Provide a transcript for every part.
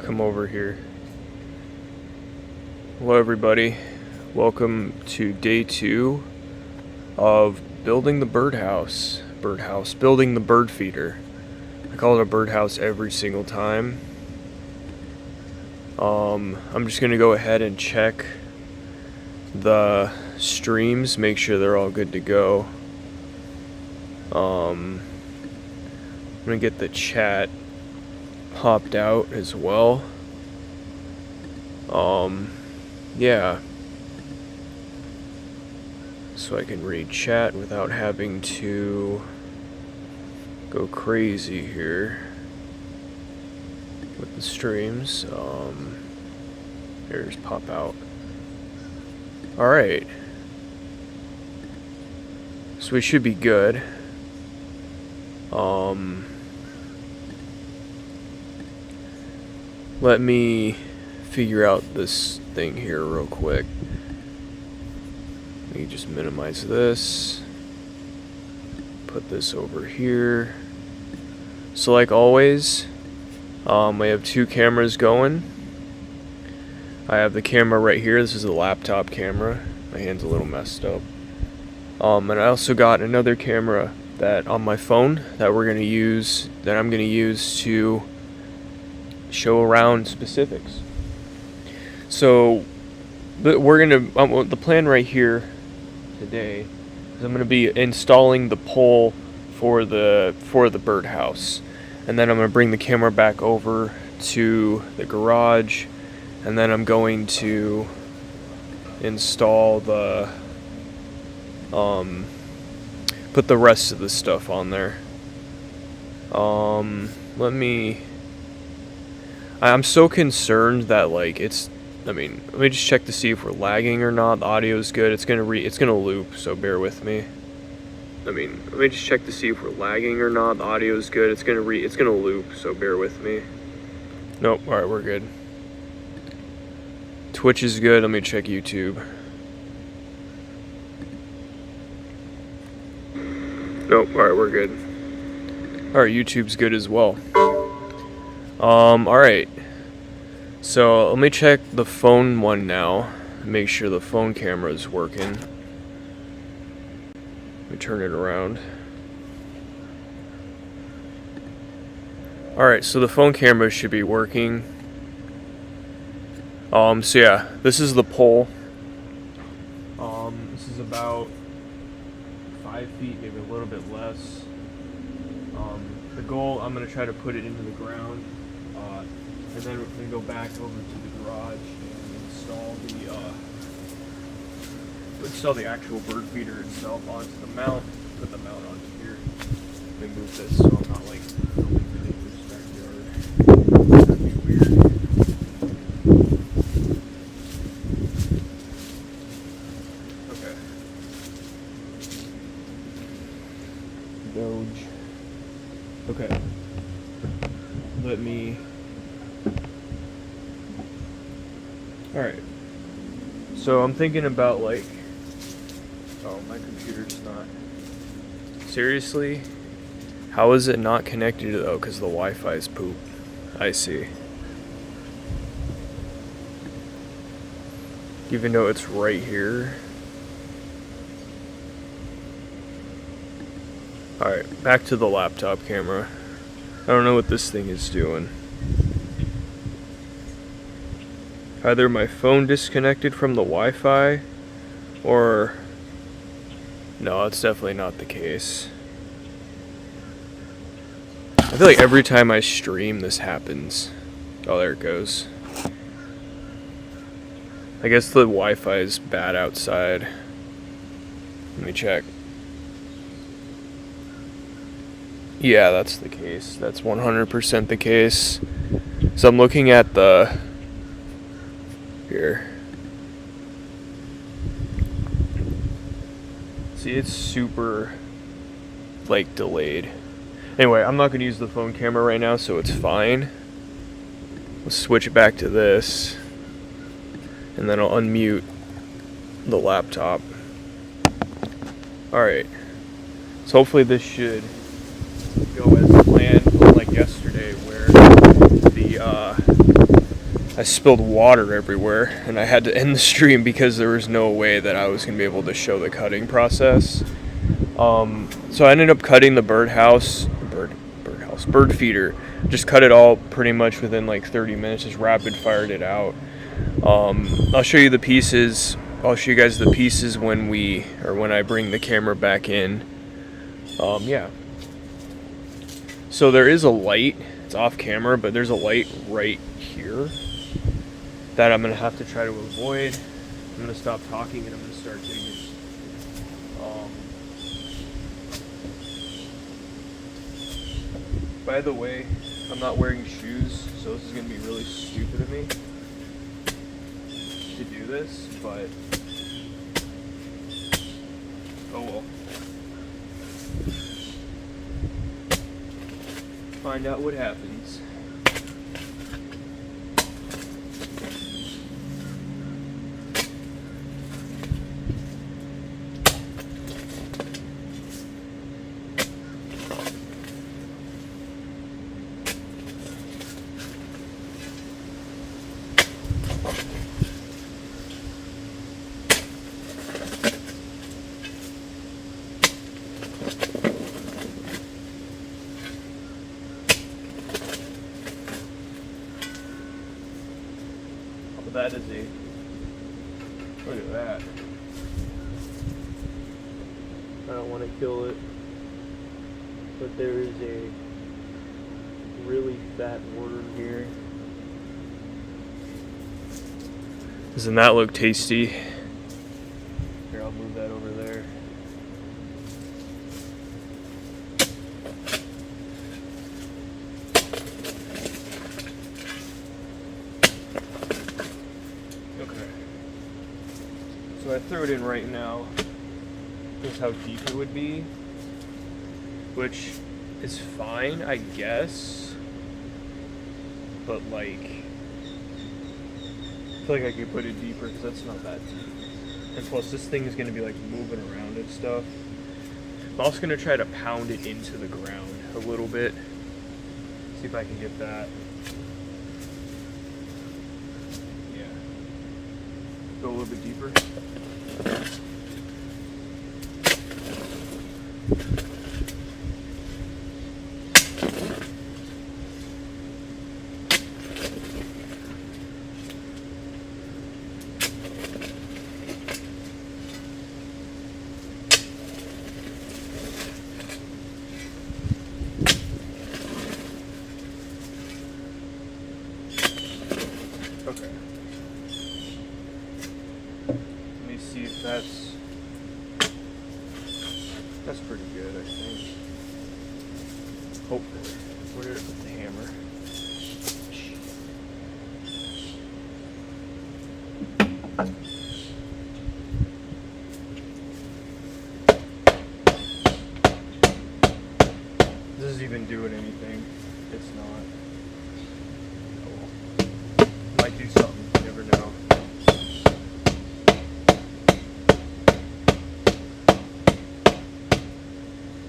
come over here. Hello everybody, welcome to day 2 of building the birdhouse. Building the bird feeder. I call it a birdhouse every single time. I'm just gonna go ahead and check the streams, make sure they're all good to go. I'm gonna get the chat popped out as well. Yeah. So I can read chat without having to go crazy here with the streams. Here's pop out. Alright. So we should be good. Let me figure out this thing here real quick. Let me just minimize this. Put this over here. So like always, I have 2 cameras going. I have the camera right here. This is the laptop camera. My hand's a little messed up. And I also got another camera that on my phone that I'm gonna use to show around specifics. So the plan right here today is I'm gonna be installing the pole for the birdhouse, and then I'm gonna bring the camera back over to the garage, and then I'm going to install the put the rest of the stuff on there. I'm so concerned that like let me just check to see if we're lagging or not. The audio's good. It's gonna loop, so bear with me. Let me just check to see if we're lagging or not. The audio's good. It's gonna loop, so bear with me. Nope. All right, we're good. Twitch is good. Let me check YouTube. Nope. All right, we're good. All right, YouTube's good as well. All right. So let me check the phone one now. Make sure the phone camera is working. Let me turn it around. All right, so the phone camera should be working. So yeah, this is the pole. This is about 5 feet, maybe a little bit less. The goal, I'm gonna try to put it into the ground, and then we're gonna go back over to the garage and install the actual bird feeder itself onto the mount. Put the mount onto here. Let me move this so I'm not like filming the neighbor's backyard. That'd be weird. Okay. Doge. Okay. Let me. Alright. So I'm thinking about like. Oh, my computer's not. Seriously? How is it not connected though? Because the Wi-Fi's poop. I see. Even though it's right here. Alright, back to the laptop camera. I don't know what this thing is doing. Either my phone disconnected from the Wi-Fi, or... No, it's definitely not the case. I feel like every time I stream this happens. Oh, there it goes. I guess the Wi-Fi is bad outside. Let me check. Yeah, that's the case. That's 100% the case. So I'm looking at the... Here. See, it's super, like, delayed. Anyway, I'm not going to use the phone camera right now, so it's fine. Let's switch it back to this. And then I'll unmute the laptop. Alright. So hopefully this should go as planned, unlike yesterday where the I spilled water everywhere, and I had to end the stream because there was no way that I was going to be able to show the cutting process. So I ended up cutting the bird feeder. Just cut it all pretty much within like 30 minutes, just rapid fired it out. I'll show you the pieces. I'll show you guys the pieces when I bring the camera back in. Yeah. So there is a light. It's off camera, but there's a light right here that I'm gonna have to try to avoid. I'm gonna stop talking and I'm gonna start digging. By the way, I'm not wearing shoes, so this is gonna be really stupid of me to do this, but oh well. Find out what happens. That is look at that. I don't want to kill it, but there is a really fat worm here. Doesn't that look tasty? Here, I'll move that over there. So I threw it in right now. This is how deep it would be, which is fine, I guess. But like, I feel like I could put it deeper because that's not that deep. And plus, this thing is going to be like moving around and stuff. I'm also going to try to pound it into the ground a little bit. See if I can get that. Yeah. Go a little bit deeper. Okay. Let me see if that's pretty good, I think. Hopefully. Where did I put the hammer? This is even doing anything. It's not. Oh well. Might do something, you never know.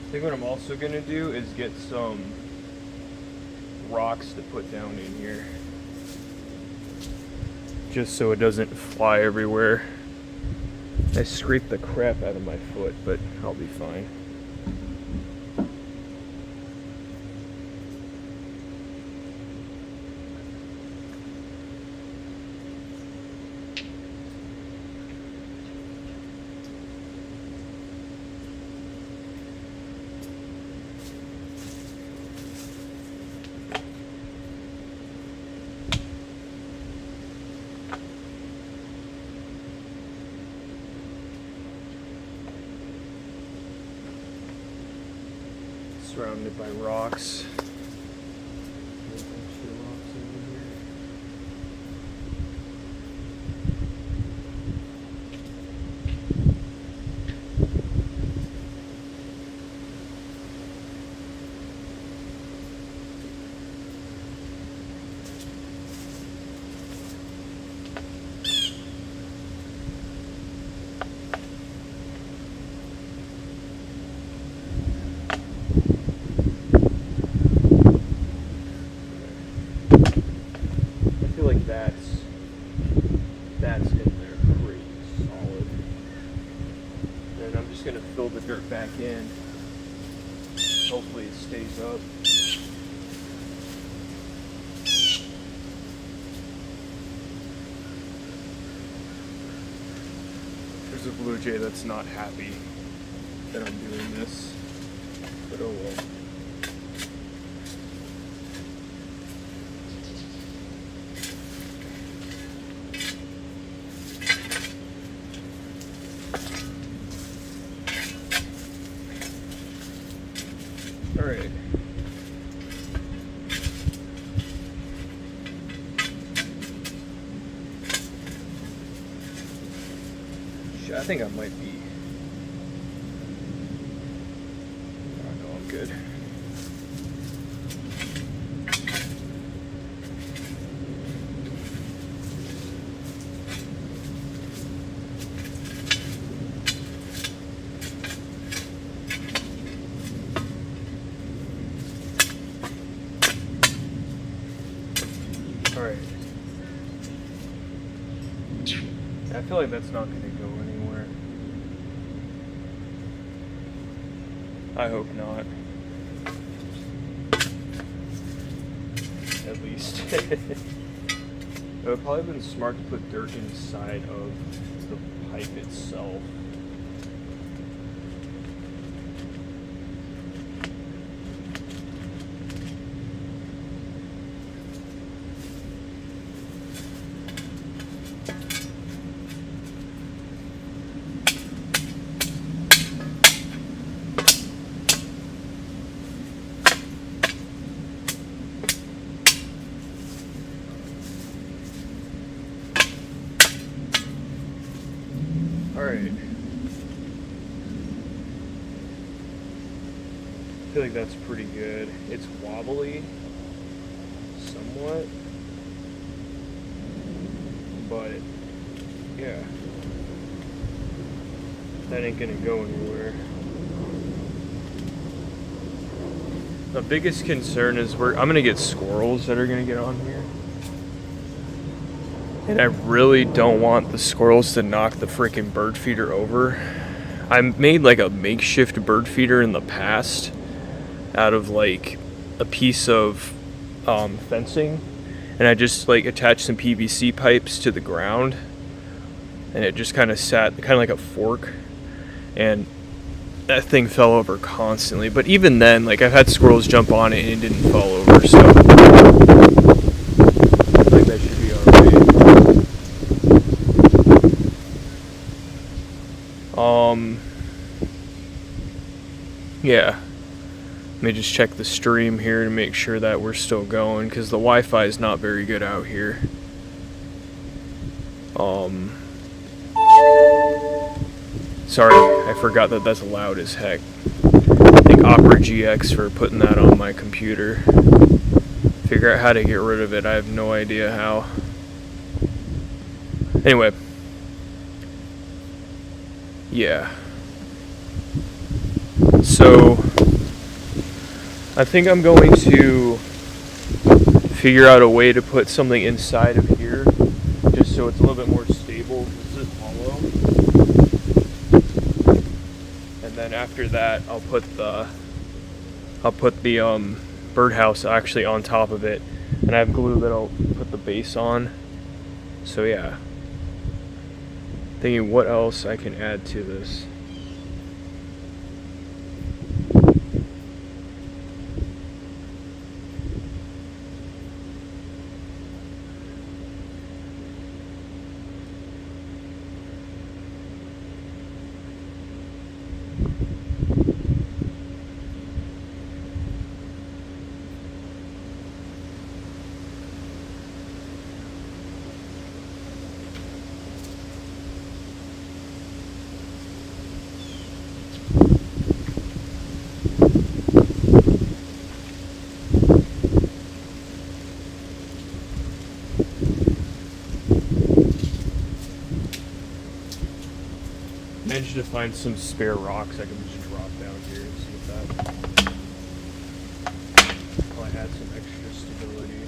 I think what I'm also going to do is get some rocks to put down in here. Just so it doesn't fly everywhere. I scraped the crap out of my foot, but I'll be fine. Surrounded by rocks. dirt back in. Hopefully it stays up. There's a blue jay that's not happy that I'm doing this, but oh well. Alright. I think I might be. Oh, no, I'm good. Alright. I feel like that's not going to go anywhere. I hope not. At least. It would probably have been smart to put dirt inside of the pipe itself. Alright. I feel like that's pretty good. It's wobbly, somewhat, but yeah, that ain't gonna go anywhere. The biggest concern is I'm gonna get squirrels that are gonna get on here. And I really don't want the squirrels to knock the freaking bird feeder over. I made like a makeshift bird feeder in the past out of like a piece of fencing, and I just like attached some PVC pipes to the ground, and it just kind of sat kind of like a fork, and that thing fell over constantly. But even then, like, I've had squirrels jump on it and it didn't fall over, so I think that should be alright. Yeah. Let me just check the stream here to make sure that we're still going, because the Wi-Fi is not very good out here. Sorry, I forgot that that's loud as heck. Thank Opera GX for putting that on my computer. Figure out how to get rid of it. I have no idea how. Anyway. Yeah. So, I think I'm going to figure out a way to put something inside of here, just so it's a little bit more stable. This is hollow. And then after that, I'll put the birdhouse actually on top of it, and I have glue that I'll put the base on. So yeah, thinking what else I can add to this. Managed to find some spare rocks I can just drop down here and see if that probably add some extra stability.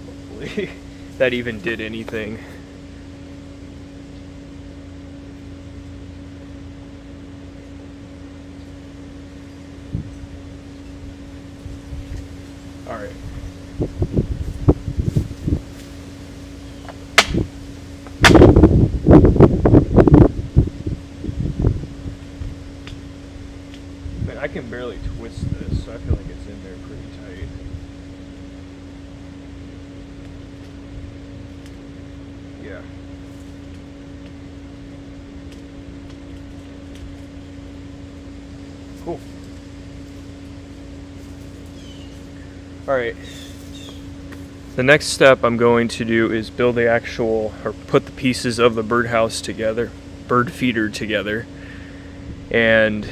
Hopefully that even did anything. Man, I can barely twist this, so I feel like it's in there pretty tight. Yeah. Cool. Alright. The next step I'm going to do is build the actual, or put the pieces of the birdhouse together, bird feeder together. And,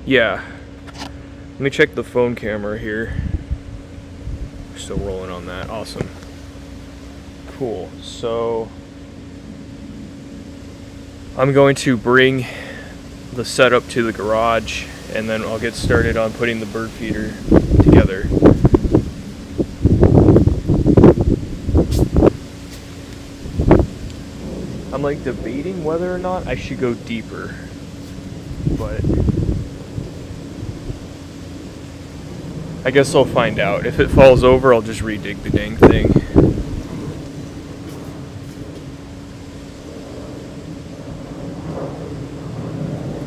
yeah. Let me check the phone camera here. We're still rolling on that. Awesome. Cool. So, I'm going to bring the setup to the garage, and then I'll get started on putting the bird feeder together. I'm like debating whether or not I should go deeper, but I guess I'll find out. If it falls over, I'll just redig the dang thing.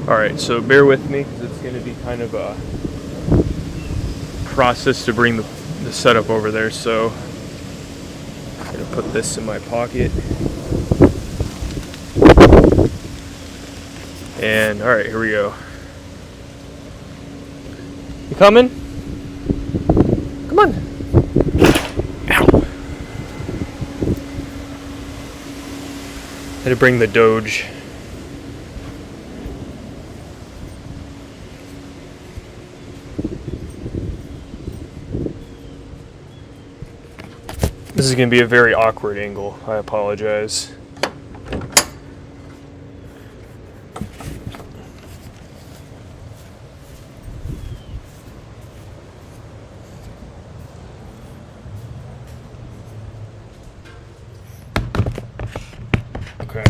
Alright, so bear with me, because it's going to be kind of a process to bring the setup over there, so I'm going to put this in my pocket. And, alright, here we go. You coming? Come on. Ow. Had to bring the Doge. This is going to be a very awkward angle. I apologize. Okay,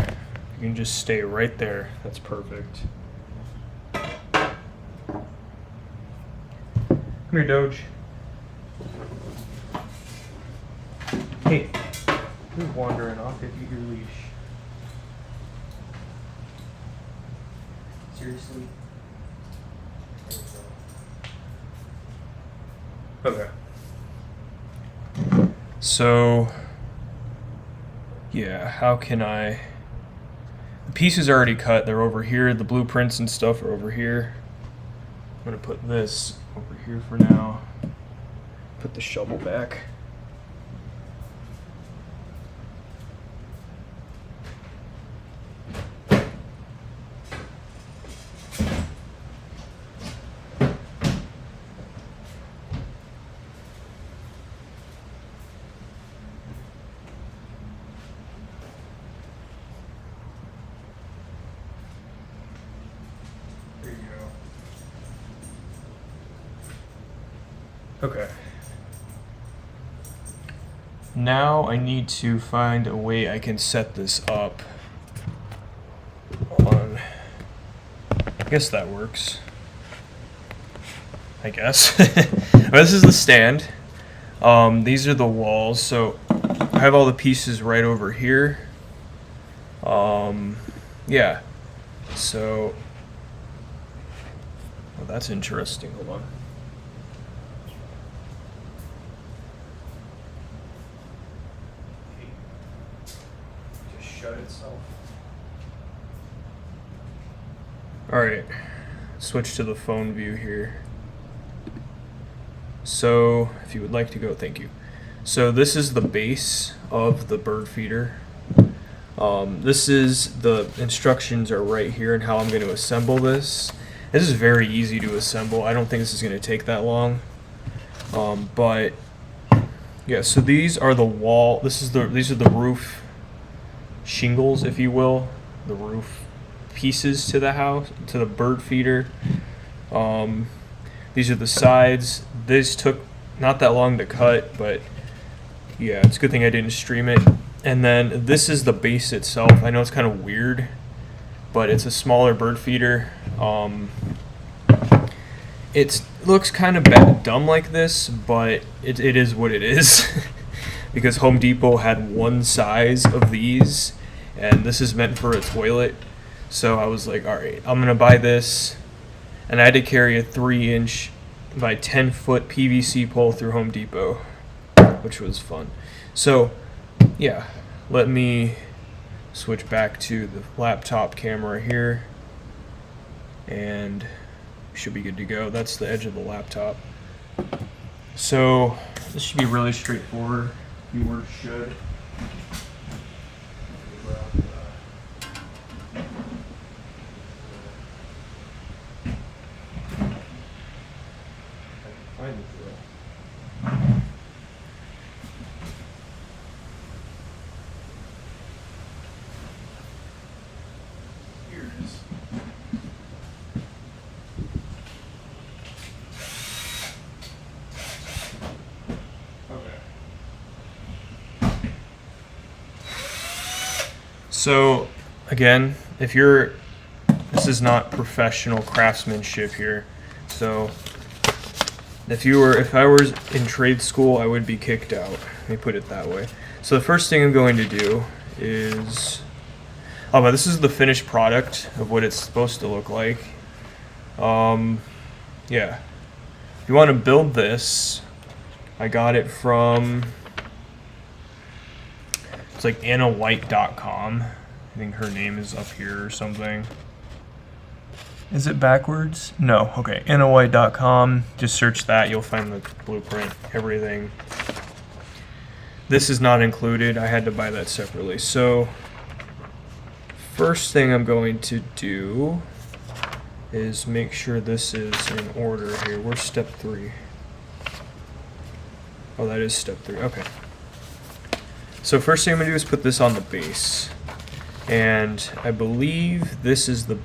you can just stay right there. That's perfect. Come here, Doge. Hey, you're wandering off. If you your leash. Seriously? Okay. So, yeah, how can I... The pieces are already cut. They're over here. The blueprints and stuff are over here. I'm going to put this over here for now. Put the shovel back. Okay. Now I need to find a way I can set this up on, I guess that works. I guess. This is the stand. These are the walls, so I have all the pieces right over here. Yeah. So, well, that's interesting. Hold on. Shut itself. Alright, switch to the phone view here. So, if you would like to go, thank you. So this is the base of the bird feeder. This is, the instructions are right here and how I'm going to assemble this. This is very easy to assemble. I don't think this is going to take that long. But, yeah, so these are the wall, these are the roof shingles, if you will, the roof pieces to the house, to the bird feeder. These are the sides. This took not that long to cut, but yeah, it's a good thing I didn't stream it. And then this is the base itself. I know it's kind of weird, but it's a smaller bird feeder. It's looks kind of dumb like this, but it is what it is. Because Home Depot had one size of these, and this is meant for a toilet. So I was like, all right, I'm gonna buy this, and I had to carry a 3-inch by 10-foot PVC pole through Home Depot, which was fun. So yeah, let me switch back to the laptop camera here, and we should be good to go. That's the edge of the laptop. So this should be really straightforward. Viewers should. Find the drill. Here it is. So again, this is not professional craftsmanship here. So if I was in trade school, I would be kicked out. Let me put it that way. So the first thing I'm going to do is, but this is the finished product of what it's supposed to look like. Yeah. If you want to build this, I got it from, it's like AnnaWhite.com. I think her name is up here or something. Is it backwards? No. Okay. AnnaWhite.com. Just search that. You'll find the blueprint, everything. This is not included. I had to buy that separately. So first thing I'm going to do is make sure this is in order here. Where's step 3? Oh, that is step 3. Okay. So first thing I'm going to do is put this on the base. And I believe this is the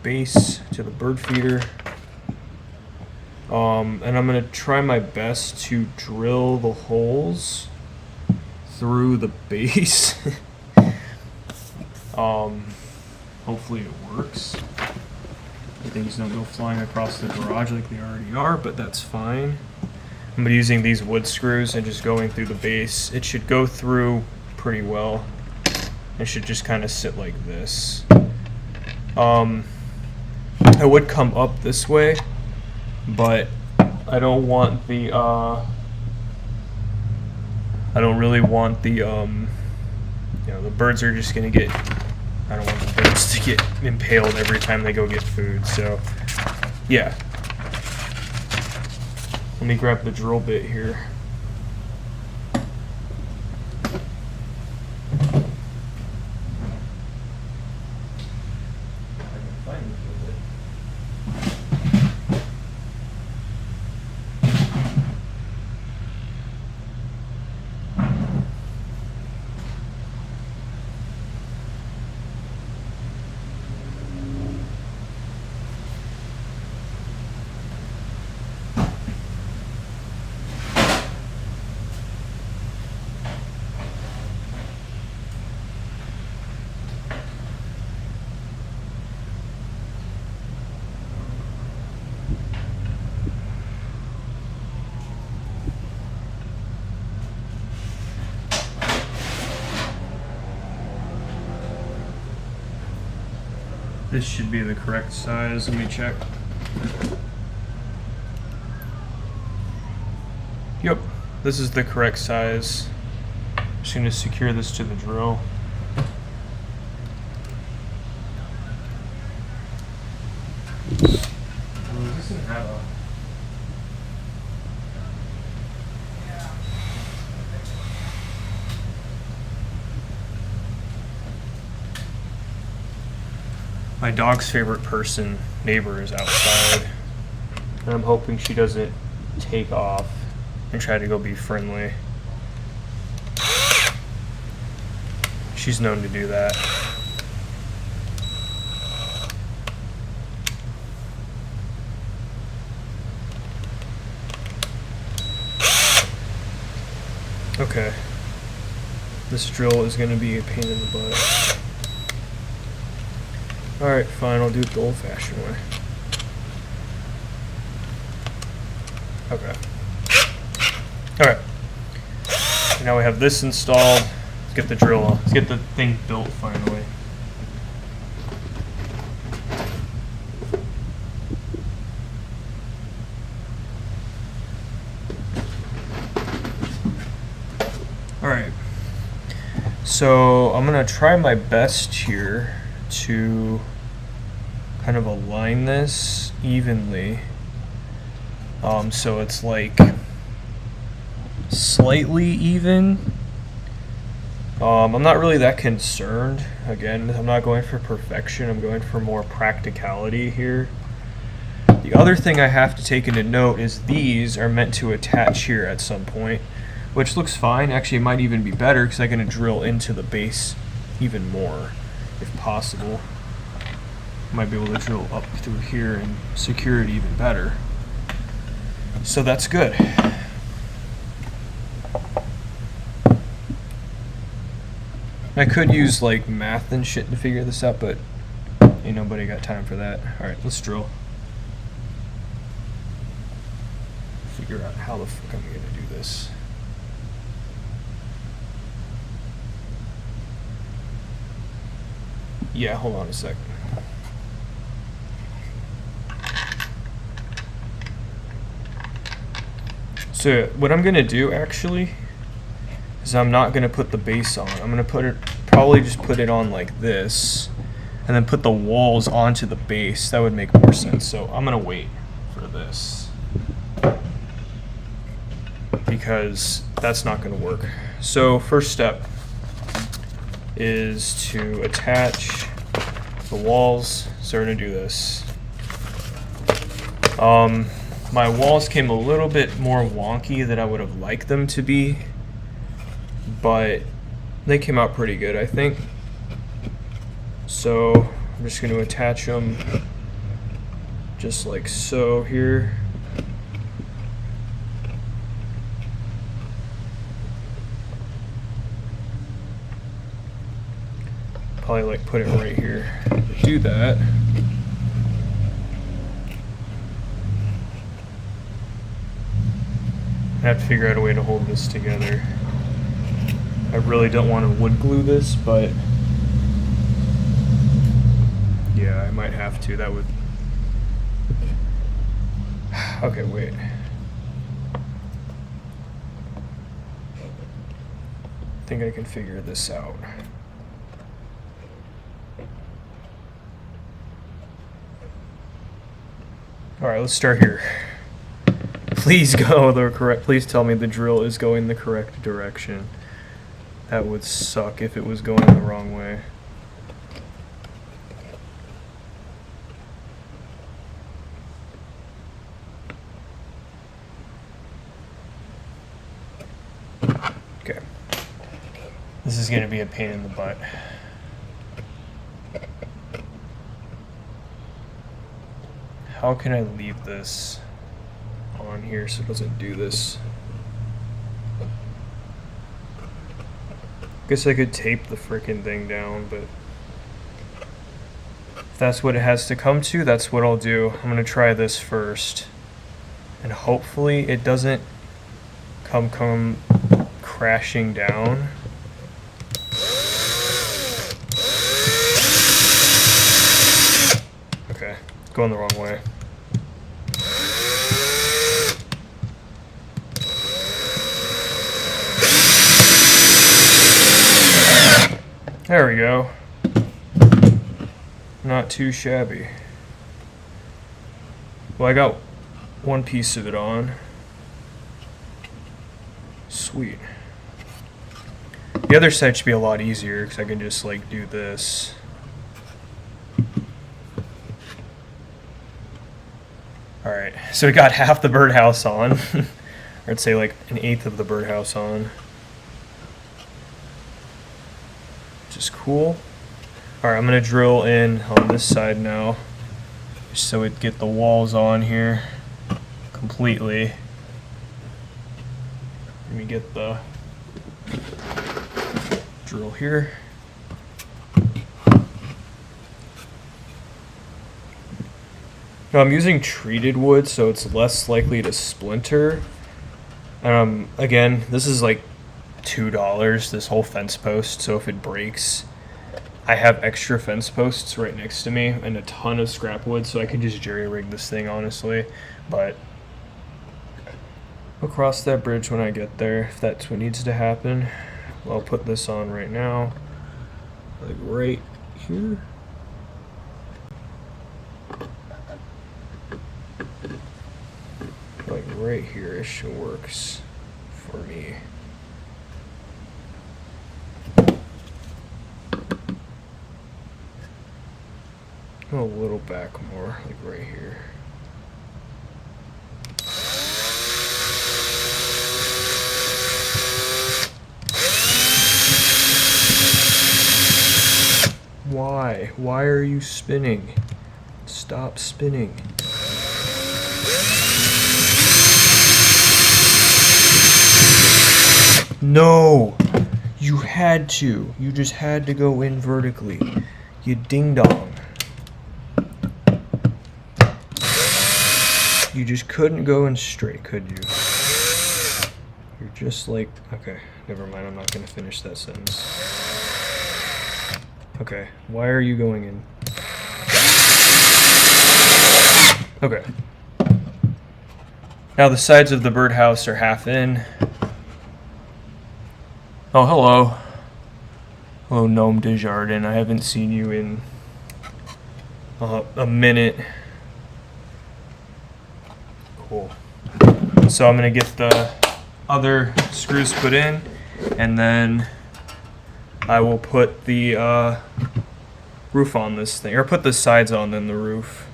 base to the bird feeder. And I'm going to try my best to drill the holes through the base. Hopefully it works. Things don't go flying across the garage like they already are, but that's fine. I'm using these wood screws and just going through the base. It should go through pretty well. It should just kind of sit like this. I would come up this way, but I don't want the, I don't really want the, the birds are just gonna get, I don't want the birds to get impaled every time they go get food, so, yeah. Let me grab the drill bit here. This should be the correct size. Let me check. Yep, this is the correct size. Just going to secure this to the drill. This doesn't have a... My dog's favorite neighbor is outside, and I'm hoping she doesn't take off and try to go be friendly. She's known to do that. Okay. This drill is going to be a pain in the butt. Alright, fine, I'll do it the old-fashioned way. Okay. Alright. Now we have this installed. Let's get the drill on. Let's get the thing built finally. Alright. So I'm going to try my best here to kind of align this evenly. So it's like slightly even. I'm not really that concerned. Again, I'm not going for perfection. I'm going for more practicality here. The other thing I have to take into note is these are meant to attach here at some point, which looks fine. Actually, it might even be better because I'm going to drill into the base even more if possible. Might be able to drill up through here and secure it even better. So that's good. I could use like math and shit to figure this out, but ain't nobody got time for that. Alright, let's drill. Figure out how the fuck I'm gonna do this. Yeah, hold on a second. So what I'm gonna do actually is I'm not gonna put the base on. I'm gonna probably just put it on like this, and then put the walls onto the base. That would make more sense. So I'm gonna wait for this because that's not gonna work. So first step is to attach the walls. So we're gonna do this. My walls came a little bit more wonky than I would have liked them to be, but they came out pretty good, I think. So I'm just going to attach them just like so here. Probably like put it right here. Do that. I have to figure out a way to hold this together. I really don't want to wood glue this, but yeah, I might have to. That would... Okay, wait. I think I can figure this out. Alright, let's start here. Please go the correct. Please tell me the drill is going the correct direction. That would suck if it was going the wrong way. Okay. This is going to be a pain in the butt. How can I leave this on here so it doesn't do this? Guess I could tape the frickin' thing down, but if that's what it has to come to, that's what I'll do. I'm gonna try this first, and hopefully it doesn't come crashing down. Okay, going the wrong way. There we go. Not too shabby. Well, I got one piece of it on. Sweet. The other side should be a lot easier because I can just like do this. Alright, so we got half the birdhouse on. Or I'd say like an eighth of the birdhouse on. Which is cool. Alright, I'm going to drill in on this side now, just so it get the walls on here completely. Let me get the drill here. No, I'm using treated wood, so it's less likely to splinter. Again, this is like $2, this whole fence post, so if it breaks, I have extra fence posts right next to me and a ton of scrap wood, so I can just jerry-rig this thing, honestly. But I'll cross that bridge when I get there, if that's what needs to happen. I'll put this on right now, like right here. Like right here-ish works for me. A little back more, like right here. Why? Why are you spinning? Stop spinning. No! You had to. You just had to go in vertically. You ding-dong. You just couldn't go in straight, could you? You're just like... Okay, never mind. I'm not going to finish that sentence. Okay, why are you going in? Okay. Now the sides of the birdhouse are half in. Oh, hello. Hello, Gnome Desjardins. I haven't seen you in a minute. Cool. So I'm going to get the other screws put in, and then I will put the roof on this thing, or put the sides on, then the roof.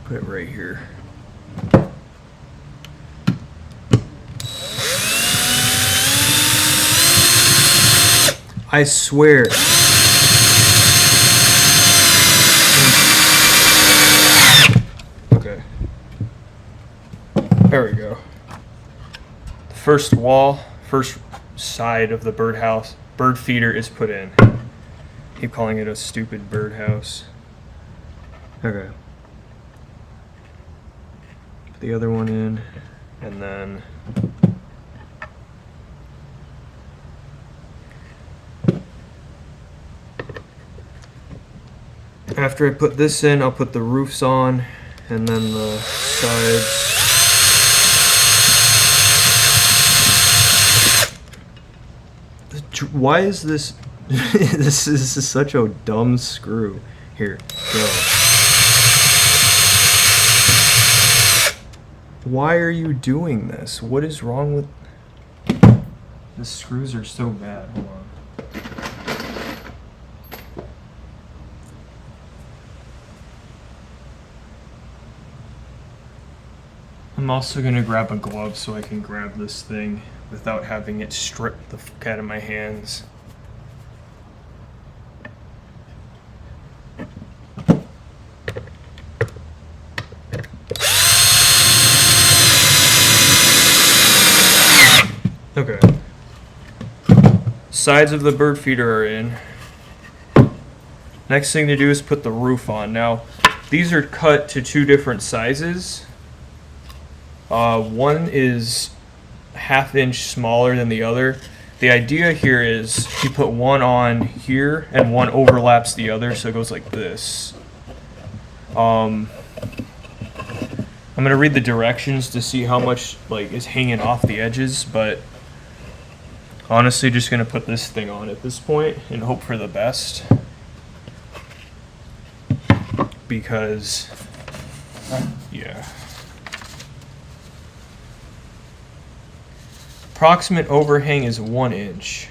Put it right here. I swear. Okay. There we go. The first wall, first side of the bird feeder is put in. Keep calling it a stupid birdhouse. Okay. Put the other one in, and then after I put this in, I'll put the roofs on, and then the sides. Why is this? This is such a dumb screw. Here, go. Why are you doing this? What is wrong with... The screws are so bad. Hold on. I'm also going to grab a glove so I can grab this thing without having it strip the fuck out of my hands. Okay. Sides of the bird feeder are in. Next thing to do is put the roof on. Now, these are cut to two different sizes. One is ½ inch smaller than the other. The idea here is you put one on here and one overlaps the other, so it goes like this. I'm gonna read the directions to see how much like is hanging off the edges, but honestly just gonna put this thing on at this point and hope for the best, because yeah. Approximate overhang is 1 inch.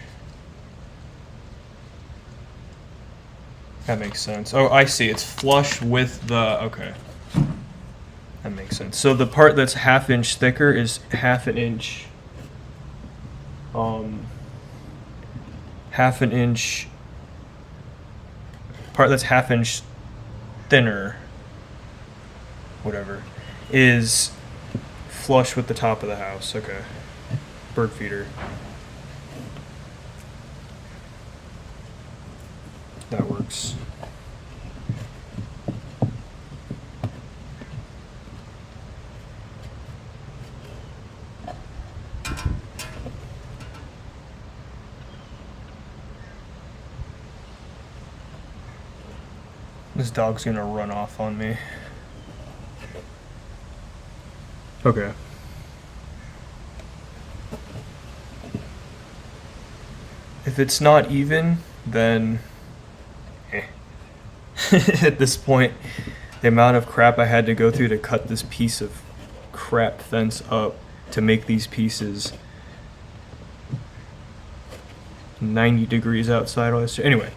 That makes sense. Oh, I see. It's flush with the... Okay. That makes sense. So the part that's ½ inch thicker is ½ inch... ½ inch... Part that's ½ inch thinner, whatever, is flush with the top of the house. Okay. Bird feeder. That works. This dog's gonna run off on me. Okay. If it's not even, then at this point, the amount of crap I had to go through to cut this piece of crap fence up to make these pieces 90 degrees outside. Anyway,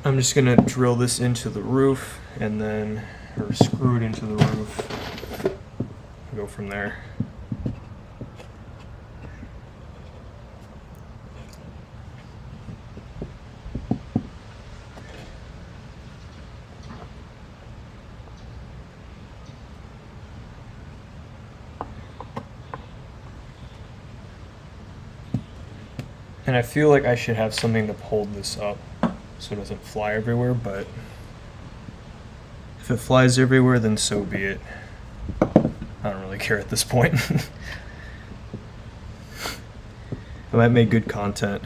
I'm just gonna drill this into the roof and then, or screw it into the roof, go from there. And I feel like I should have something to hold this up so it doesn't fly everywhere, but if it flies everywhere, then so be it. I don't really care at this point. I might make good content.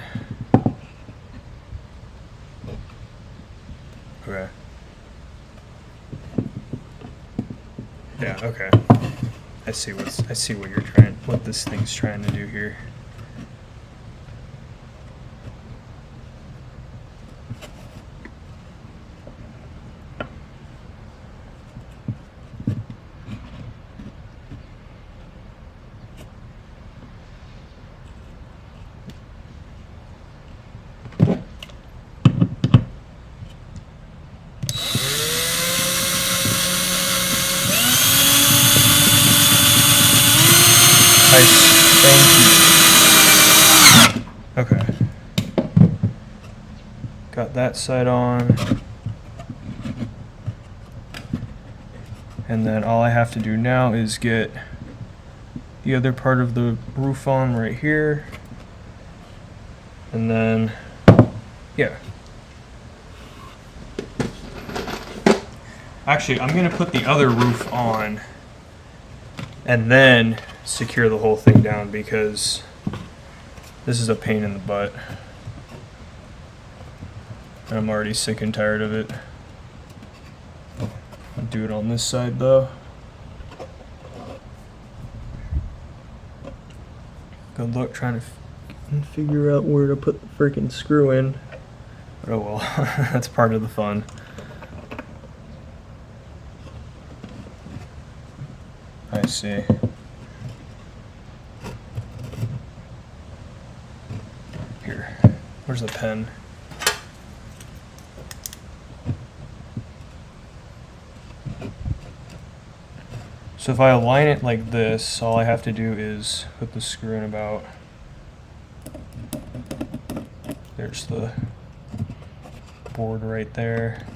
Okay. Yeah, okay. I see what this thing's trying to do here. Okay. Got that side on. And then all I have to do now is get the other part of the roof on right here. And then, yeah. Actually, I'm gonna put the other roof on and then secure the whole thing down because this is a pain in the butt. And I'm already sick and tired of it. I'll do it on this side though. Good luck trying to figure out where to put the freaking screw in. But oh well, that's part of the fun. I see. Here, where's the pen? So if I align it like this, all I have to do is put the screw in about, there's the board right there.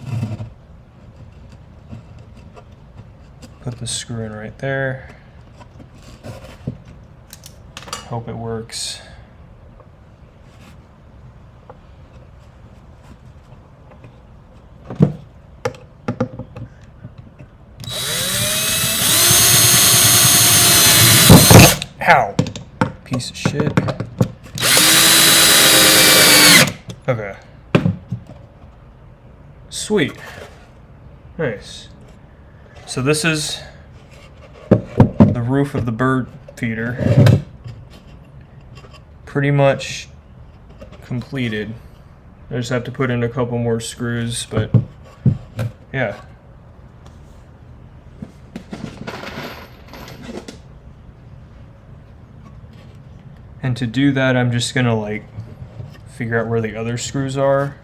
Put the screw in right there. Hope it works. Ow! Piece of shit. Okay. Sweet. Nice. So this is the roof of the bird feeder. Pretty much completed. I just have to put in a couple more screws, but yeah. And to do that, I'm just gonna like figure out where the other screws are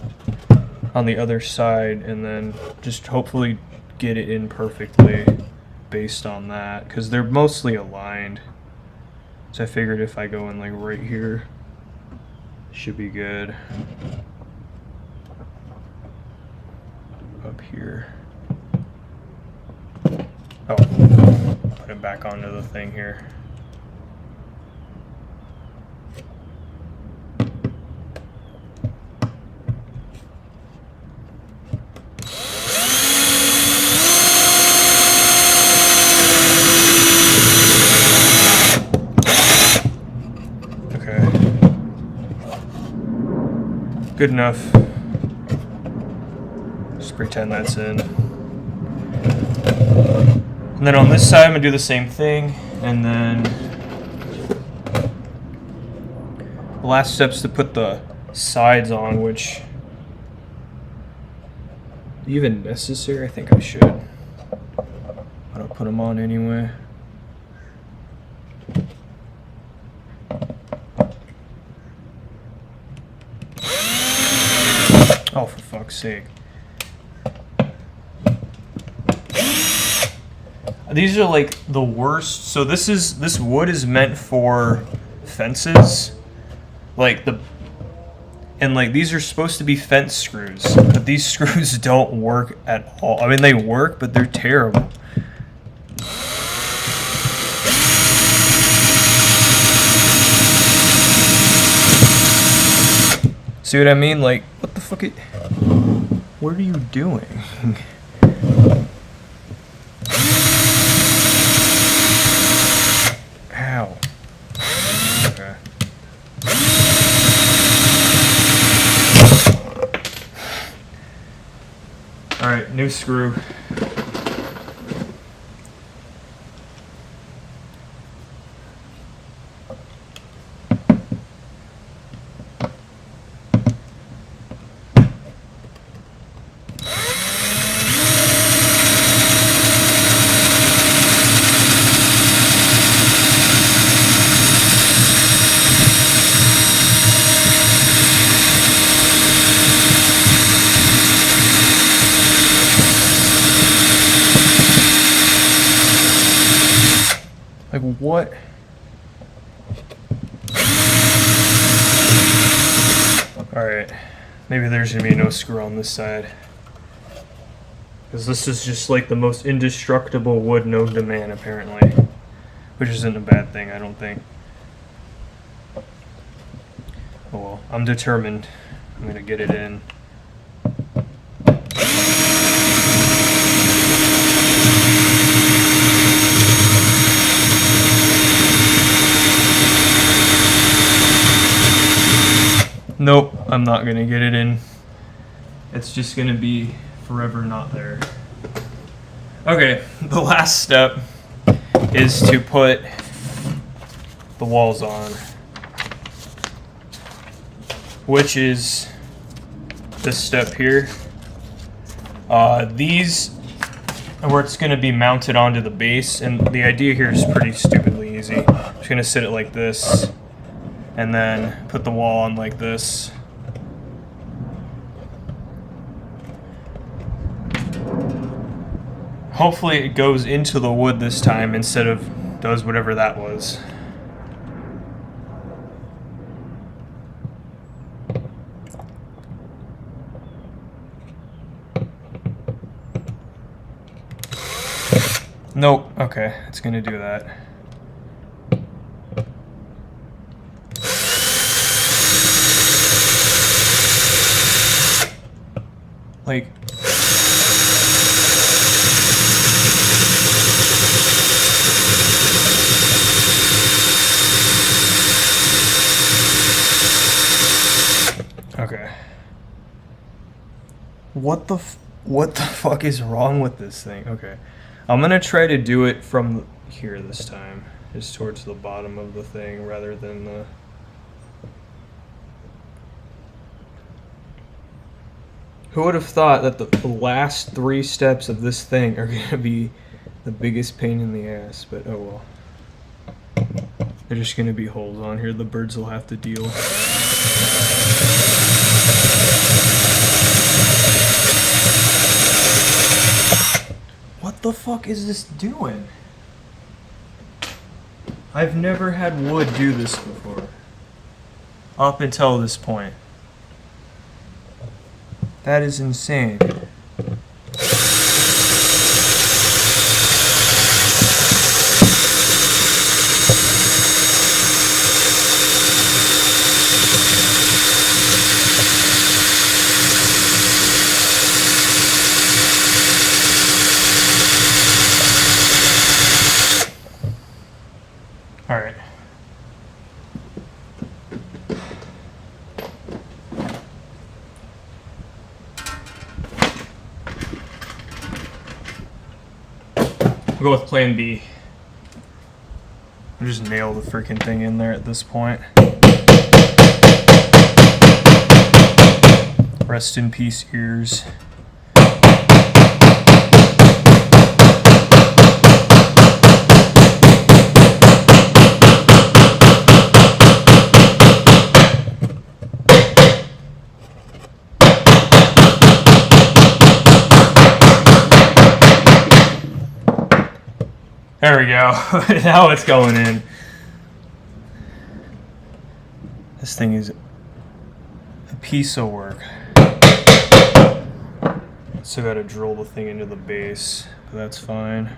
on the other side and then just hopefully get it in perfectly based on that, because they're mostly aligned. So I figured if I go in like right here, should be good. Up here. Oh, put it back onto the thing here. Good enough. Just pretend that's in. And then on this side, I'm going to do the same thing. And then the last step's to put the sides on, which even necessary? I think I should. I don't put them on anyway. Oh, for fuck's sake. These are like the worst. So this wood is meant for fences. Like these are supposed to be fence screws, but these screws don't work at all. I mean, they work, but they're terrible. See what I mean? Like, what the fuck? What are you doing? Ow. Okay. Alright, new screw. Like, what? Alright. Maybe there's gonna be no screw on this side. Because this is just like the most indestructible wood known to man, apparently. Which isn't a bad thing, I don't think. Oh well, I'm determined. I'm gonna get it in. Nope, I'm not gonna get it in. It's just gonna be forever not there. Okay, the last step is to put the walls on, which is this step here. These are where it's gonna be mounted onto the base, and the idea here is pretty stupidly easy. I'm just gonna sit it like this, and then put the wall on like this. Hopefully it goes into the wood this time instead of does whatever that was. Nope, okay, it's gonna do that. Like, okay. What the fuck is wrong with this thing? Okay. I'm gonna try to do it from here this time. Just towards the bottom of the thing rather than the... Who would have thought that the last 3 steps of this thing are gonna be the biggest pain in the ass, but oh well. There's just gonna be holes on here the birds will have to deal. What the fuck is this doing? I've never had wood do this before. Up until this point. That is insane. Alright. We'll go with plan B. I'll just nail the freaking thing in there at this point. Rest in peace, ears. There we go. Now it's going in. This thing is a piece of work. Still got to drill the thing into the base, but that's fine.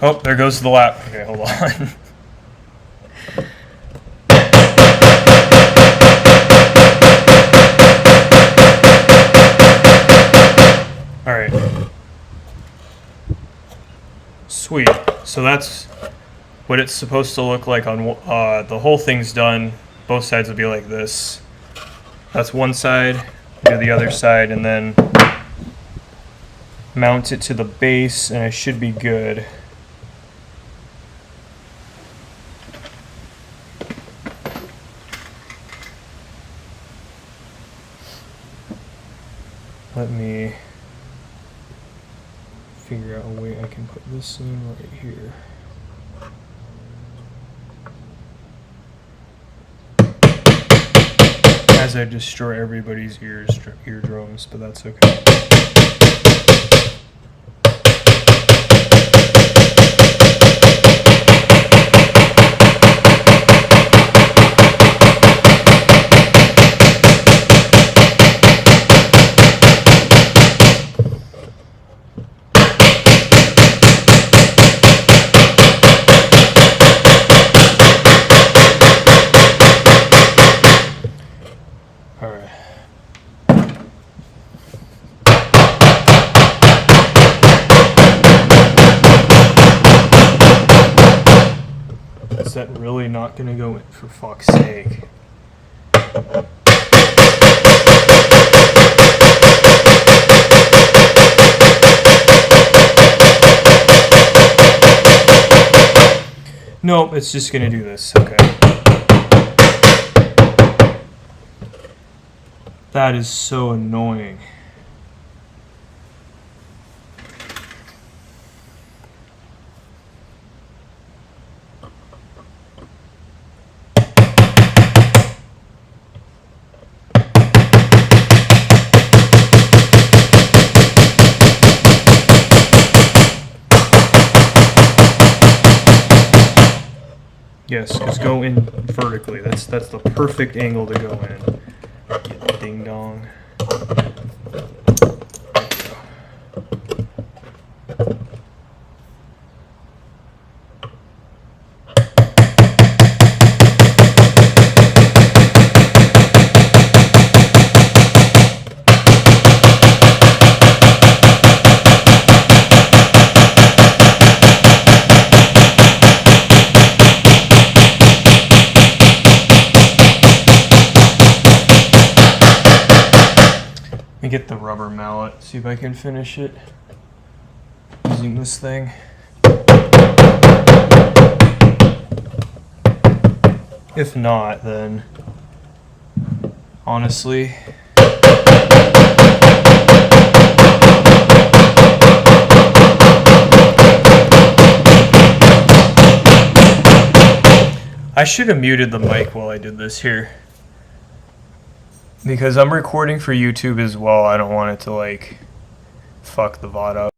Oh, there goes the lap. Okay, hold on. All right. Sweet. So that's what it's supposed to look like on the whole thing's done. Both sides will be like this. That's one side. Do the other side, and then mount it to the base, and I should be good. Let me figure out a way I can put this in right here. As I destroy everybody's eardrums, but that's okay. Is that really not going to go in, for fuck's sake? Nope, it's just going to do this. Okay. That is so annoying. Yes, just go in vertically. That's the perfect angle to go in. Ding dong. Let me get the rubber mallet, see if I can finish it using this thing. If not, then honestly, I should have muted the mic while I did this here. Because I'm recording for YouTube as well, I don't want it to like fuck the VOD up.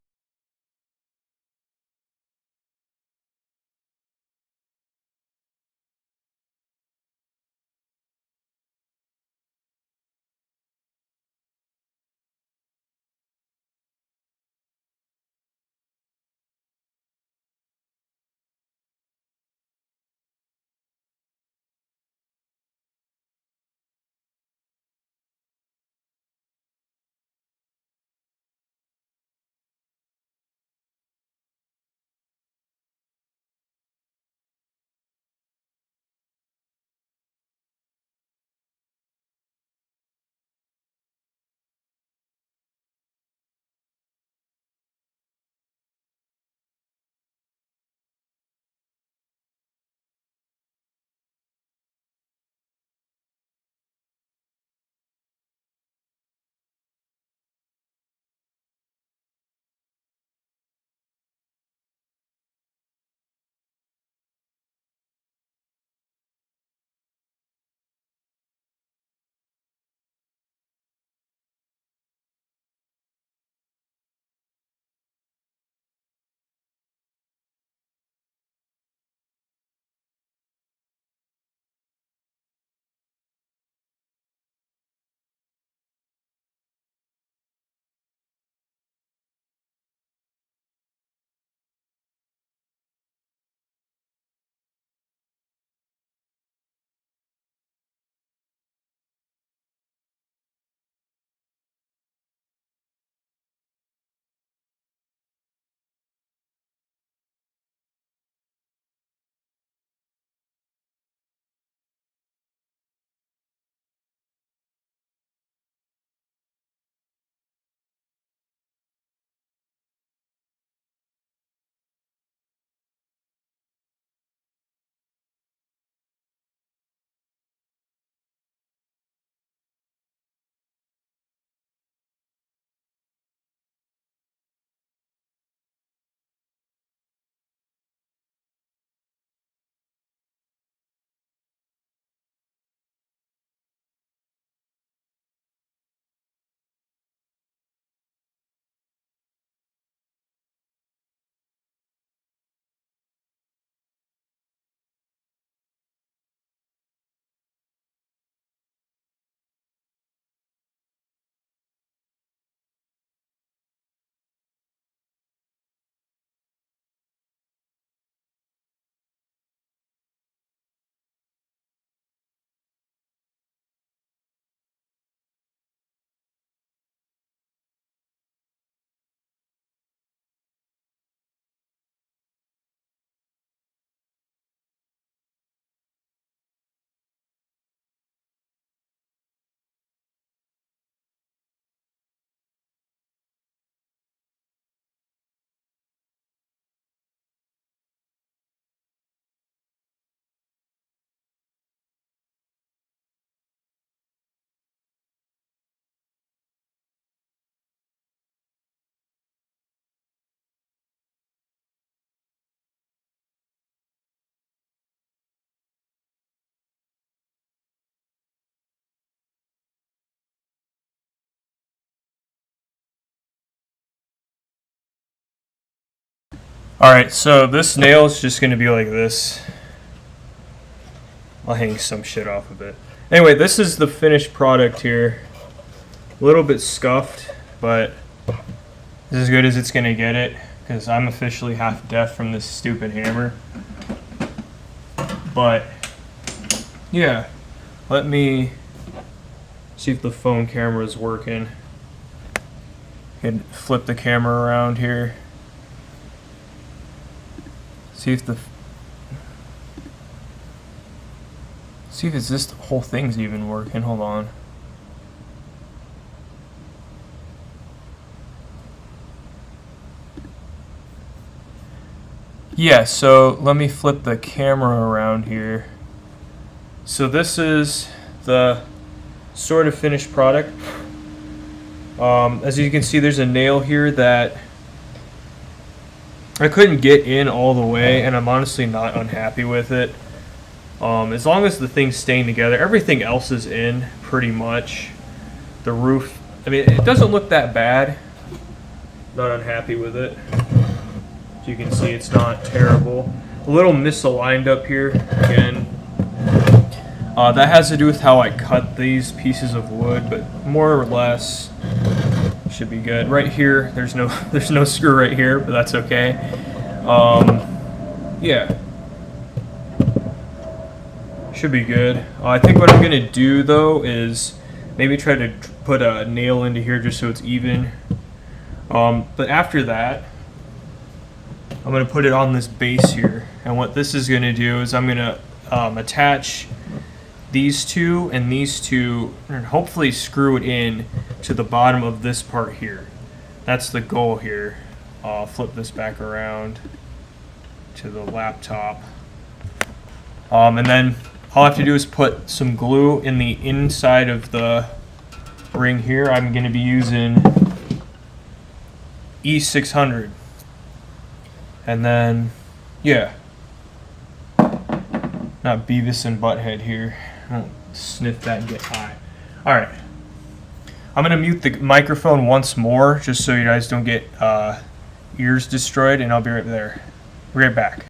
Alright, so this nail is just going to be like this. I'll hang some shit off of it. Anyway, this is the finished product here. A little bit scuffed, but it's as good as it's going to get it, because I'm officially half deaf from this stupid hammer. But, yeah. Let me see if the phone camera is working. Could flip the camera around here. See if it's this whole thing's even working. Hold on. Yeah, so let me flip the camera around here. So this is the sort of finished product. As you can see, there's a nail here that I couldn't get in all the way, and I'm honestly not unhappy with it. As long as the thing's staying together, everything else is in pretty much. The roof, I mean, it doesn't look that bad. Not unhappy with it. As you can see, it's not terrible. A little misaligned up here again. That has to do with how I cut these pieces of wood, but more or less should be good. Right here, there's no screw right here, but that's okay. Yeah, should be good. I think what I'm gonna do though is maybe try to put a nail into here just so it's even. But after that, I'm gonna put it on this base here, and what this is gonna do is I'm gonna attach these two and these two, and hopefully screw it in to the bottom of this part here. That's the goal here. I'll flip this back around to the laptop. And then all I have to do is put some glue in the inside of the ring here. I'm going to be using E600. And then, yeah. Not Beavis and Butthead here. I won't sniff that and get high. Alright. I'm going to mute the microphone once more, just so you guys don't get ears destroyed, and I'll be right there. Be right back.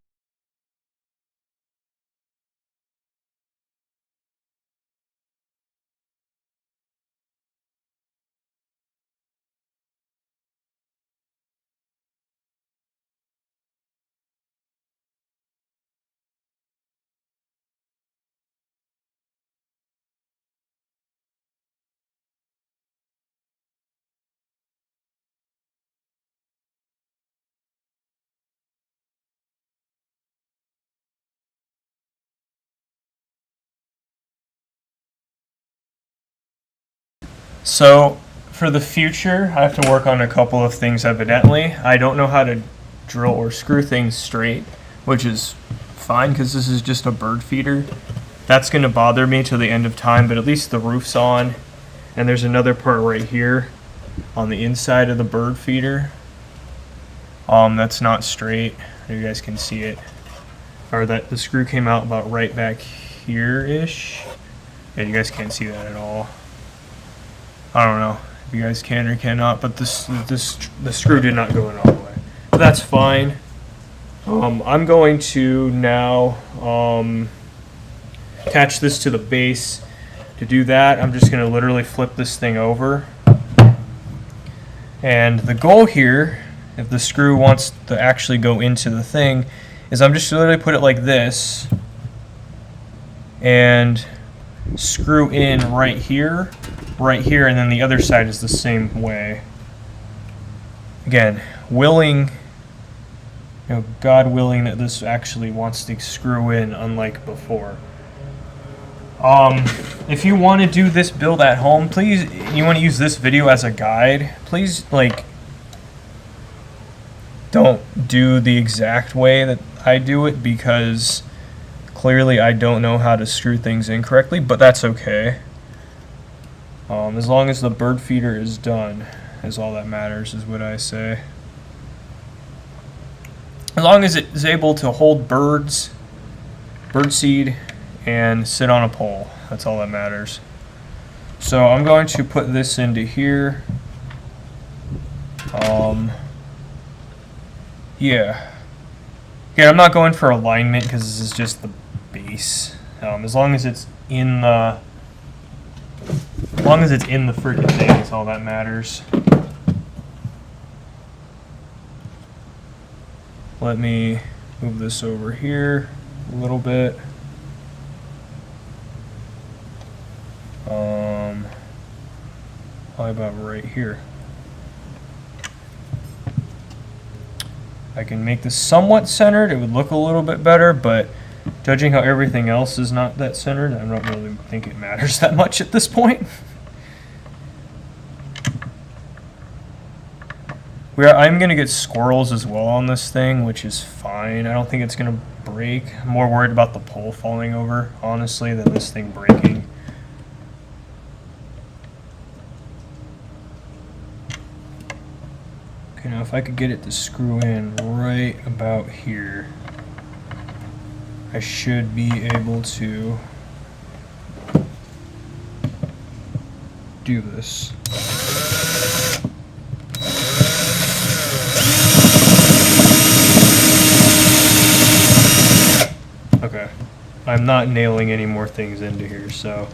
So, for the future, I have to work on a couple of things evidently. I don't know how to drill or screw things straight, which is fine because this is just a bird feeder. That's going to bother me till the end of time, but at least the roof's on. And there's another part right here on the inside of the bird feeder. That's not straight. You guys can see it. Or that the screw came out about right back here-ish. Yeah, you guys can't see that at all. I don't know if you guys can or cannot, but the screw did not go in all the way. But that's fine. I'm going to now attach this to the base. To do that, I'm just going to literally flip this thing over. And the goal here, if the screw wants to actually go into the thing, is I'm just literally put it like this and screw in right here, and then the other side is the same way. Again, God willing that this actually wants to screw in, unlike before. If you want to do this build at home, please, you want to use this video as a guide, please, don't do the exact way that I do it, because clearly I don't know how to screw things in correctly, but that's okay. As long as the bird feeder is done, is all that matters, is what I say. As long as it is able to hold birds, birdseed, and sit on a pole, that's all that matters. So I'm going to put this into here. Yeah. Again, I'm not going for alignment because this is just the base. As long as it's in the freaking thing, that's all that matters. Let me move this over here a little bit. Probably about right here. I can make this somewhat centered. It would look a little bit better, but judging how everything else is not that centered, I don't really think it matters that much at this point. I'm going to get squirrels as well on this thing, which is fine. I don't think it's going to break. I'm more worried about the pole falling over, honestly, than this thing breaking. Okay, now if I could get it to screw in right about here, I should be able to do this. Okay, I'm not nailing any more things into here, so.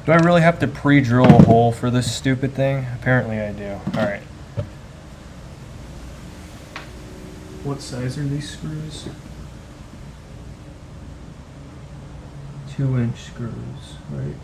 Do I really have to pre-drill a hole for this stupid thing? Apparently I do. Alright. What size are these screws? 2-inch screws, right?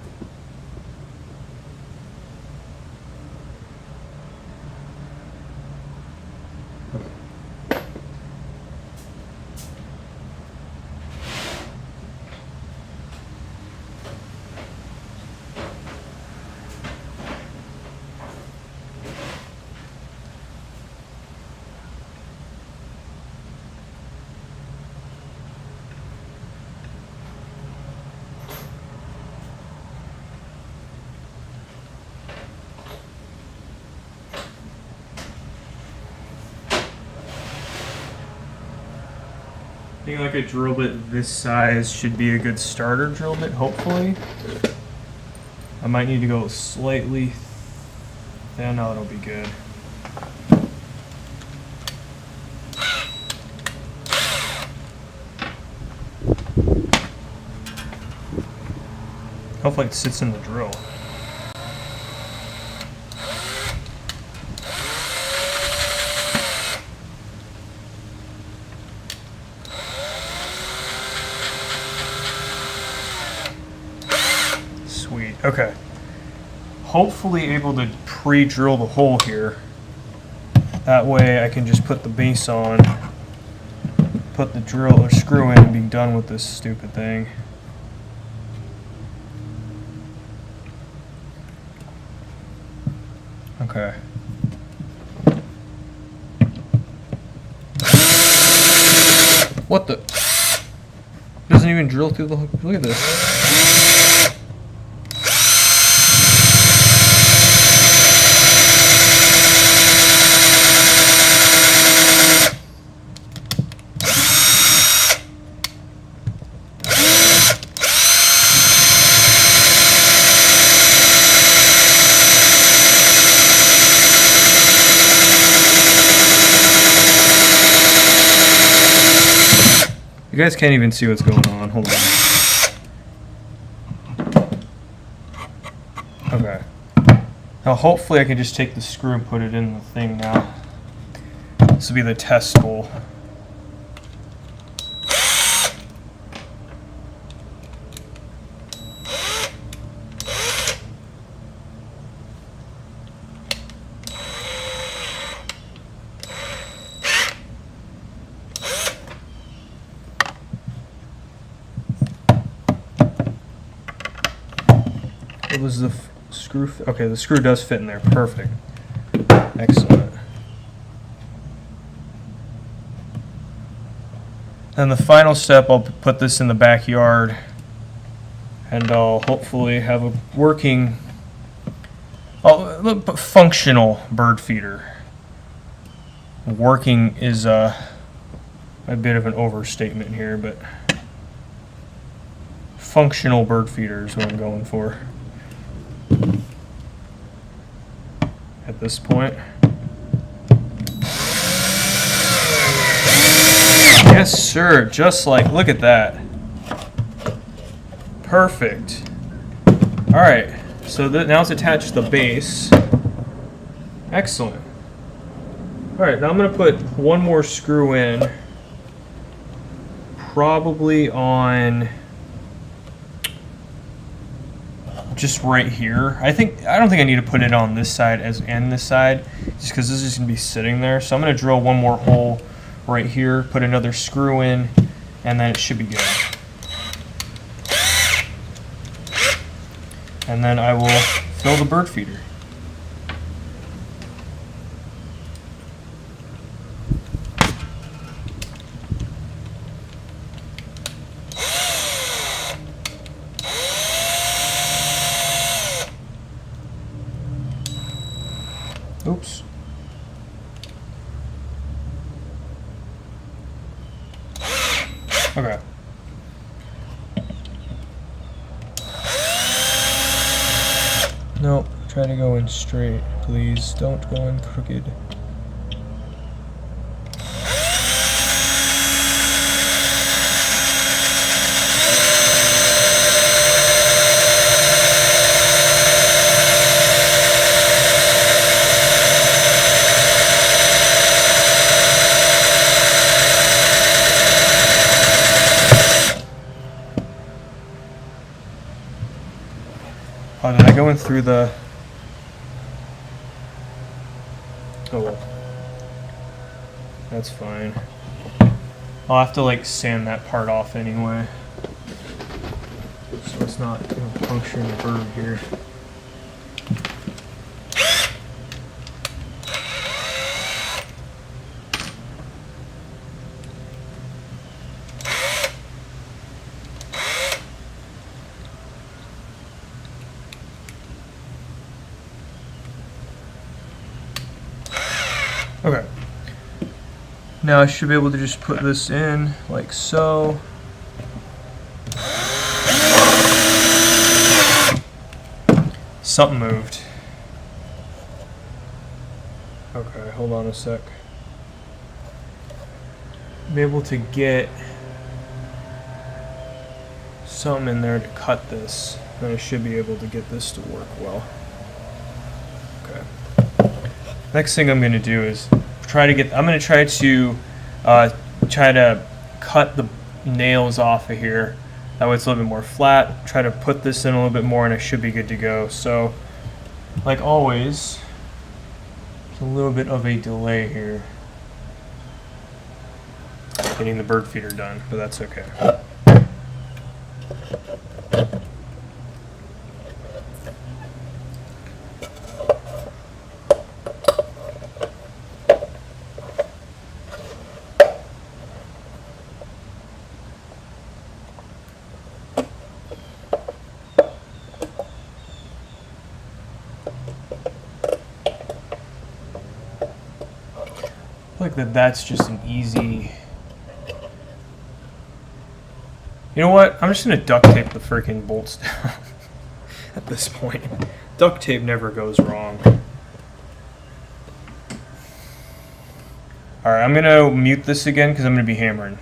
I think like a drill bit this size should be a good starter drill bit, hopefully. I might need to go slightly, yeah, no, it'll be good. Hopefully it sits in the drill. Sweet, okay. Hopefully able to pre-drill the hole here. That way I can just put the base on, put the drill or screw in and be done with this stupid thing. Okay. What the? Doesn't even drill through the hook. Look at this. You guys can't even see what's going on. Hold on. Okay. Now hopefully I can just take the screw and put it in the thing now. This will be the test hole. It was the screw. Okay, the screw does fit in there. Perfect. Excellent. And the final step, I'll put this in the backyard, and I'll hopefully have a working, functional bird feeder. Working is a bit of an overstatement here, but functional bird feeder is what I'm going for at this point. Yes, sir. Just like, look at that. Perfect. All right. So now it's attached to the base. Excellent. All right. Now I'm going to put one more screw in. Probably on just right here. I don't think I need to put it on this side and this side, just because this is going to be sitting there. So I'm going to drill one more hole right here, put another screw in, and then it should be good. And then I will fill the bird feeder. Oops. Okay. Nope. Try to go in straight, please. Don't go in crooked. Oh, did I go in through the... Oh well. That's fine. I'll have to like sand that part off anyway. So it's not going to puncture the bird here. Okay. Now I should be able to just put this in like so. Something moved. Okay, hold on a sec. Be able to get something in there to cut this. Then I should be able to get this to work well. Okay. Next thing I'm going to do is try to cut the nails off of here. That way it's a little bit more flat. Try to put this in a little bit more and I should be good to go. So, like always, there's a little bit of a delay here getting the bird feeder done, but that's okay. Like that's just an easy... You know what? I'm just going to duct tape the freaking bolts down at this point. Duct tape never goes wrong. Alright, I'm going to mute this again because I'm going to be hammering.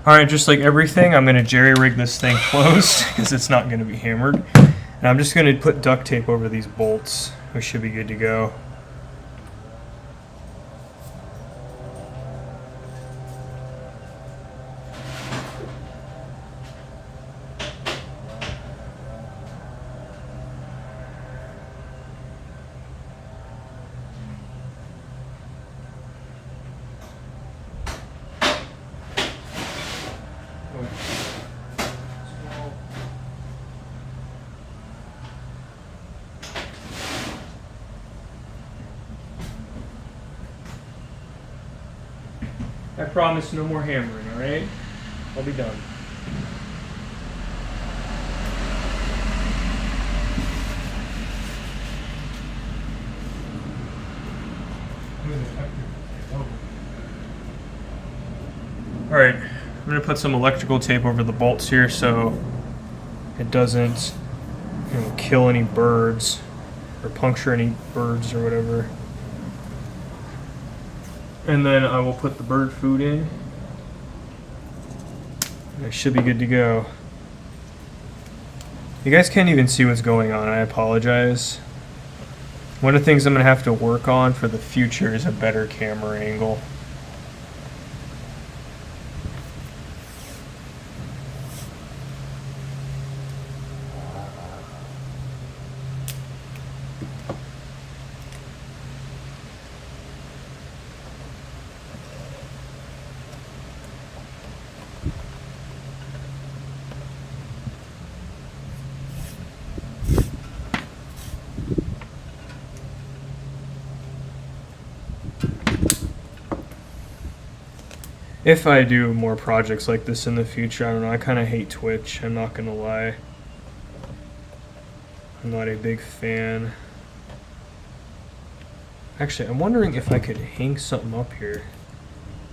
Alright, just like everything, I'm going to jerry-rig this thing closed because it's not going to be hammered. And I'm just going to put duct tape over these bolts. We should be good to go. I promise no more hammering, alright? I'll be done. Alright, I'm going to put some electrical tape over the bolts here so it doesn't kill any birds or puncture any birds or whatever. And then I will put the bird food in. And it should be good to go. You guys can't even see what's going on. I apologize. One of the things I'm going to have to work on for the future is a better camera angle. If I do more projects like this in the future, I don't know, I kind of hate Twitch, I'm not gonna lie. I'm not a big fan. Actually, I'm wondering if I could hang something up here.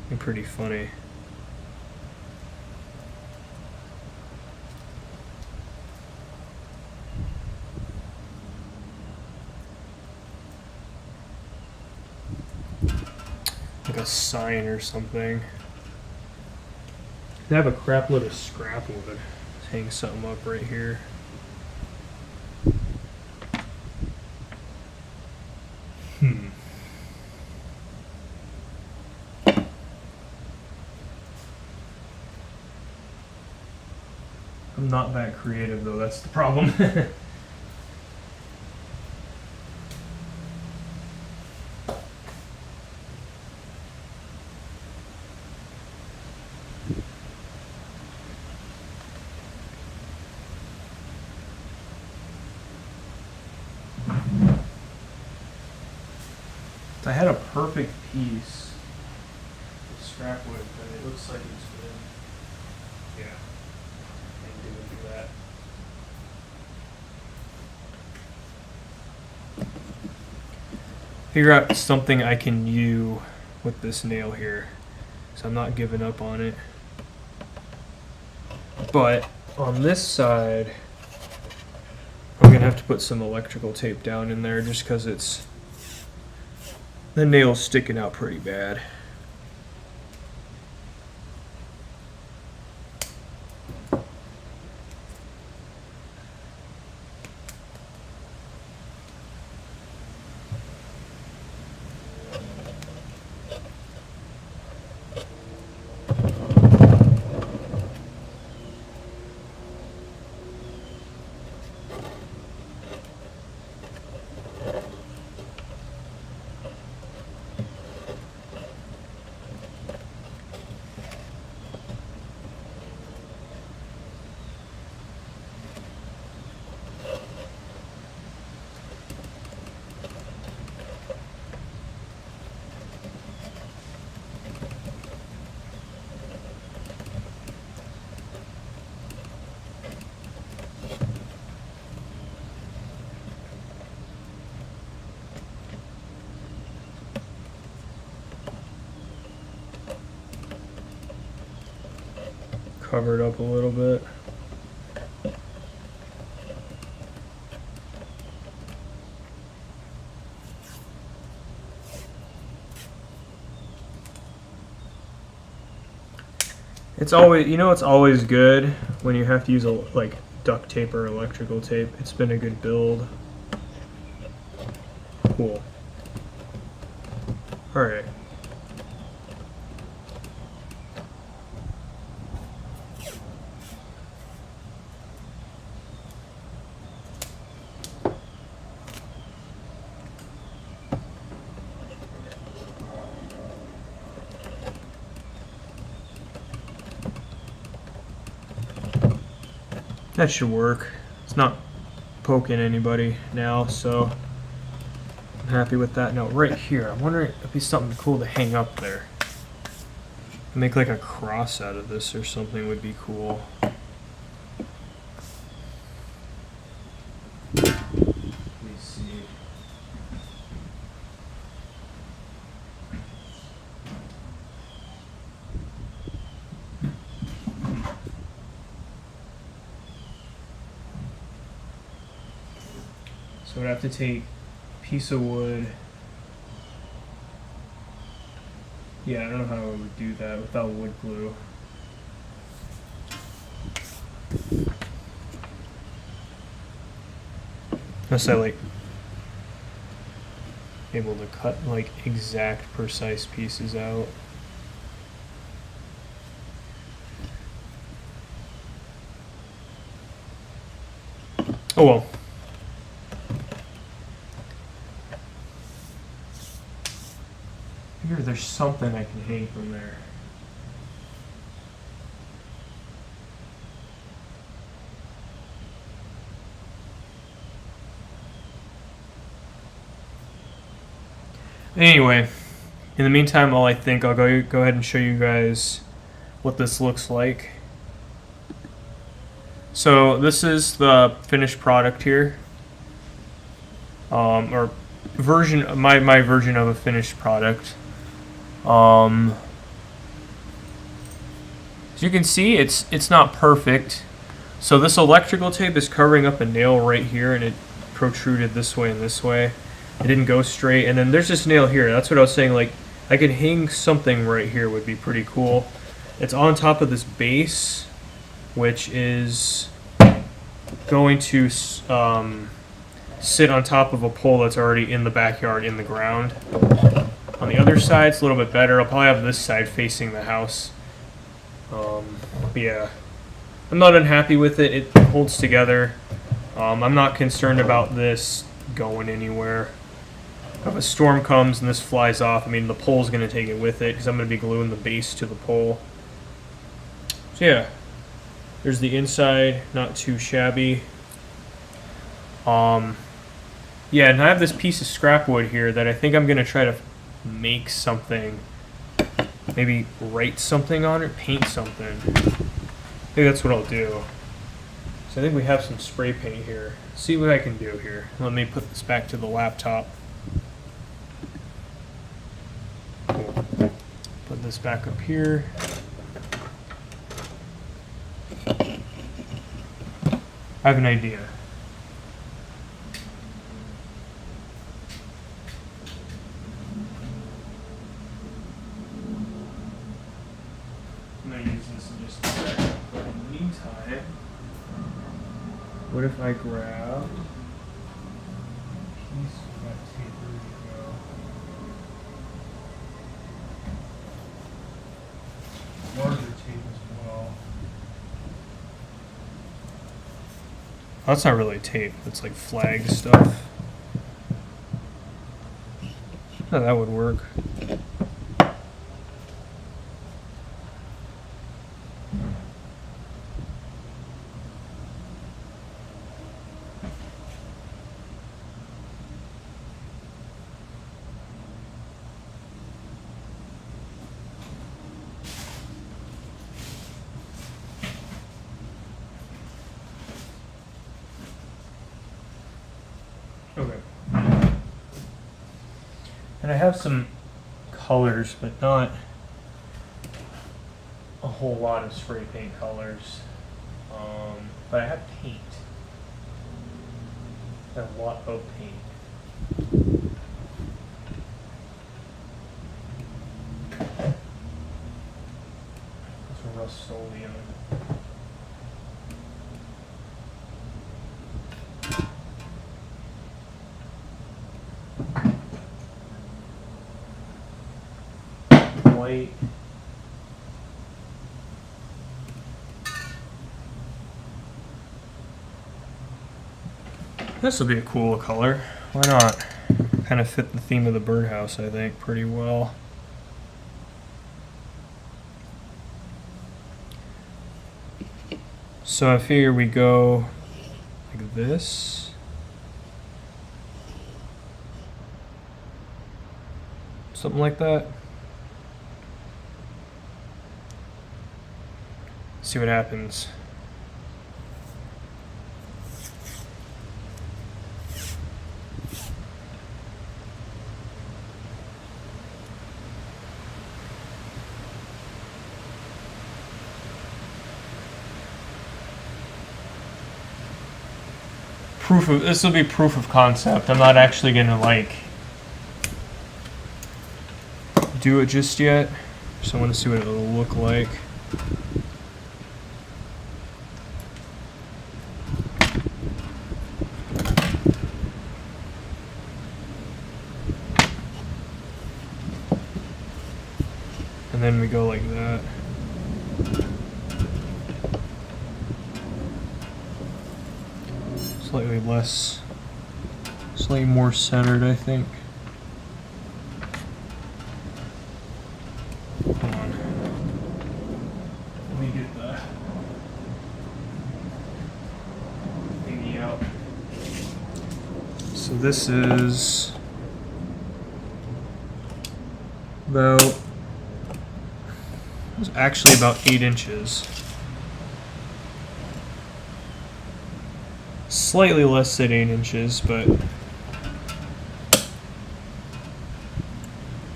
It'd be pretty funny. Like a sign or something. I have a crap load of scrap wood. Let's hang something up right here. I'm not that creative though, that's the problem. I had a perfect piece of scrap wood, but it looks like it's good. Yeah, can't do that. Figure out something I can do with this nail here, so I'm not giving up on it. But on this side, I'm gonna have to put some electrical tape down in there just because it's the nail's sticking out pretty bad. Cover it up a little bit. It's always, it's always good when you have to use like duct tape or electrical tape. It's been a good build. Cool. All right. That should work. It's not poking anybody now, so I'm happy with that. Now, right here, I'm wondering if it'd be something cool to hang up there. Make like a cross out of this or something would be cool. Let me see. So I'd have to take a piece of wood. Yeah, I don't know how I would do that without wood glue. Unless I like able to cut like exact precise pieces out. Oh well. Here, there's something I can hang from there. Anyway, in the meantime, I'll go ahead and show you guys what this looks like. So this is the finished product here, or version, my version of a finished product. As you can see, it's not perfect. So this electrical tape is covering up a nail right here, and it protruded this way and this way. It didn't go straight, and then there's this nail here. That's what I was saying. Like, I could hang something right here would be pretty cool. It's on top of this base, which is going to sit on top of a pole that's already in the backyard in the ground. On the other side, it's a little bit better. I'll probably have this side facing the house. But yeah, I'm not unhappy with it. It holds together. I'm not concerned about this going anywhere. If a storm comes and this flies off, I mean, the pole's going to take it with it because I'm going to be gluing the base to the pole. So yeah, there's the inside, not too shabby. Yeah, and I have this piece of scrap wood here that I think I'm going to try to make something, maybe write something on it, paint something. I think that's what I'll do. So I think we have some spray paint here. See what I can do here. Let me put this back to the laptop. Cool. Put this back up here. I have an idea. I'm going to use this in just a second. But in the meantime, what if I grab a piece of that tape? Where did it go? Larger tape as well. That's not really tape. It's like flag stuff. Oh, that would work. Okay. And I have some colors, but not a whole lot of spray paint colors. But I have paint. I have a lot of paint. Some Rust-Oleum. White. This will be a cool color. Why not? Kind of fit the theme of the birdhouse, I think, pretty well. So I figure we go like this. Something like that. See what happens. This will be proof of concept. I'm not actually gonna like do it just yet. So I want to see what it'll look like. And then we go like that. Slightly less, slightly more centered, I think. Hold on. Let me get the thingy out. So this is about, it's actually about 8 inches. Slightly less than 8 inches, but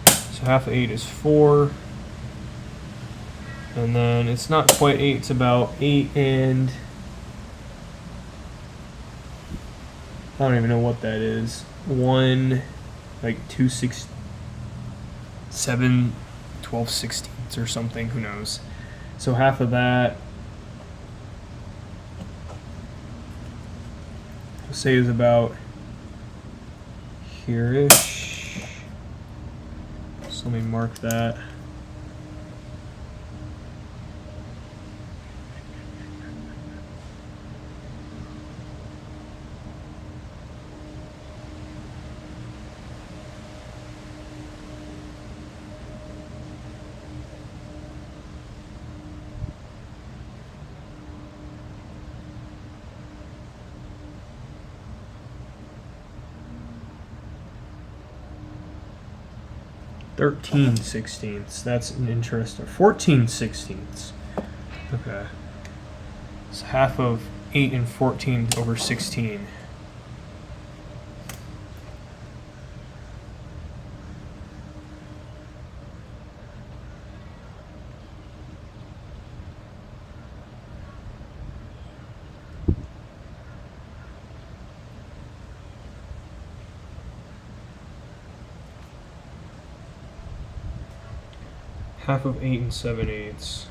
so half of 8 is 4, and then it's not quite 8, it's about 8 and I don't even know what that is. 1, like 2, 6, 7, 12 sixteenths or something, who knows. So half of that, say, is about here-ish. So let me mark that. Thirteen sixteenths. That's an interesting. 14 sixteenths. Okay. It's half of 8 and 14 over 16. Half of 8 and 7/8.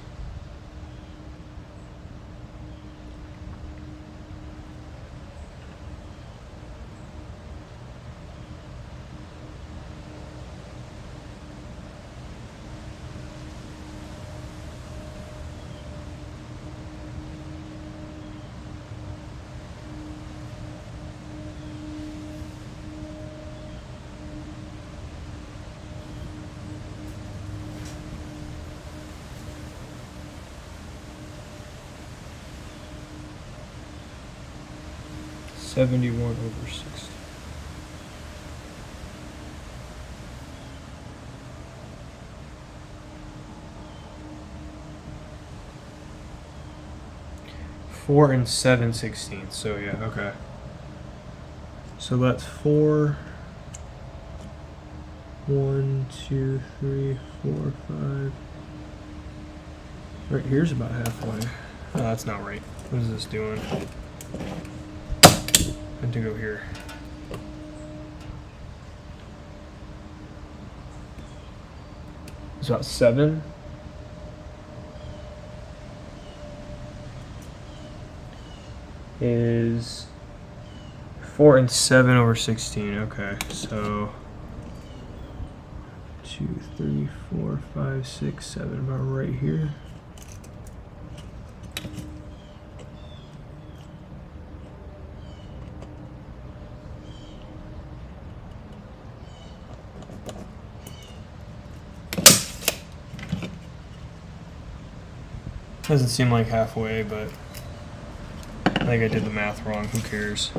(71 over 60). Four and 7/16. So yeah, okay. So that's 4. 1, 2, 3, 4, 5. Right here's about halfway. Oh, that's not right. What is this doing? I have to go here. It's about 7. Is 4 and 7 over 16. Okay, so 2, 3, 4, 5, 6, 7, about right here. Doesn't seem like halfway, but I think I did the math wrong. Who cares?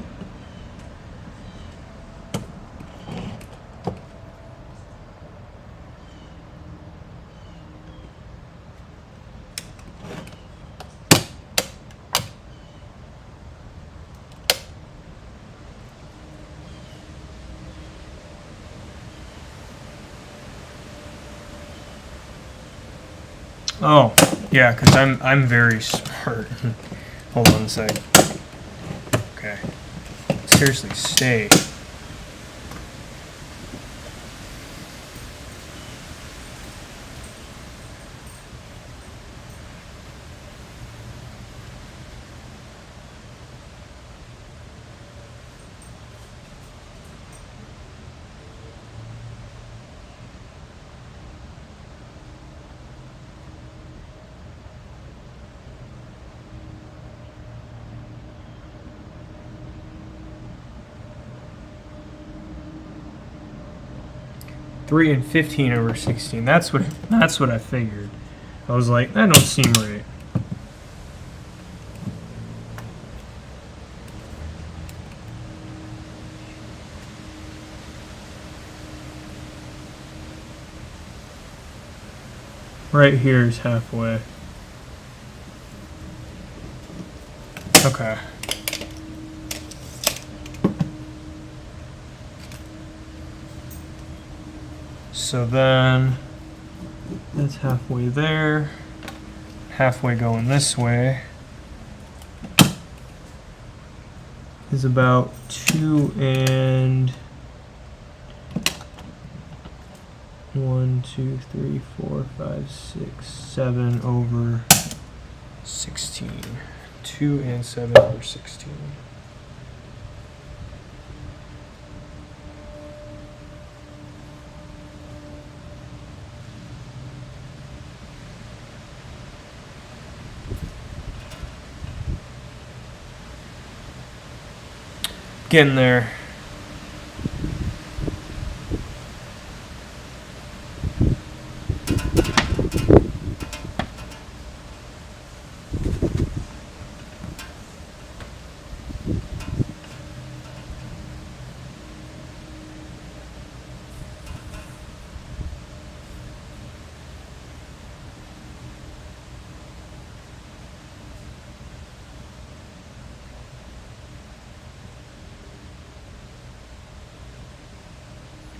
Oh, yeah, because I'm very smart. Hold on a sec. Okay. Seriously, stay. Three and 15/16. That's what I figured. I was like, that don't seem right. Right here is halfway. Okay. So then that's halfway there. Halfway going this way is about 2 and 1, 2, 3, 4, 5, 6, 7 over 16. 2 and 7 over 16. Getting there.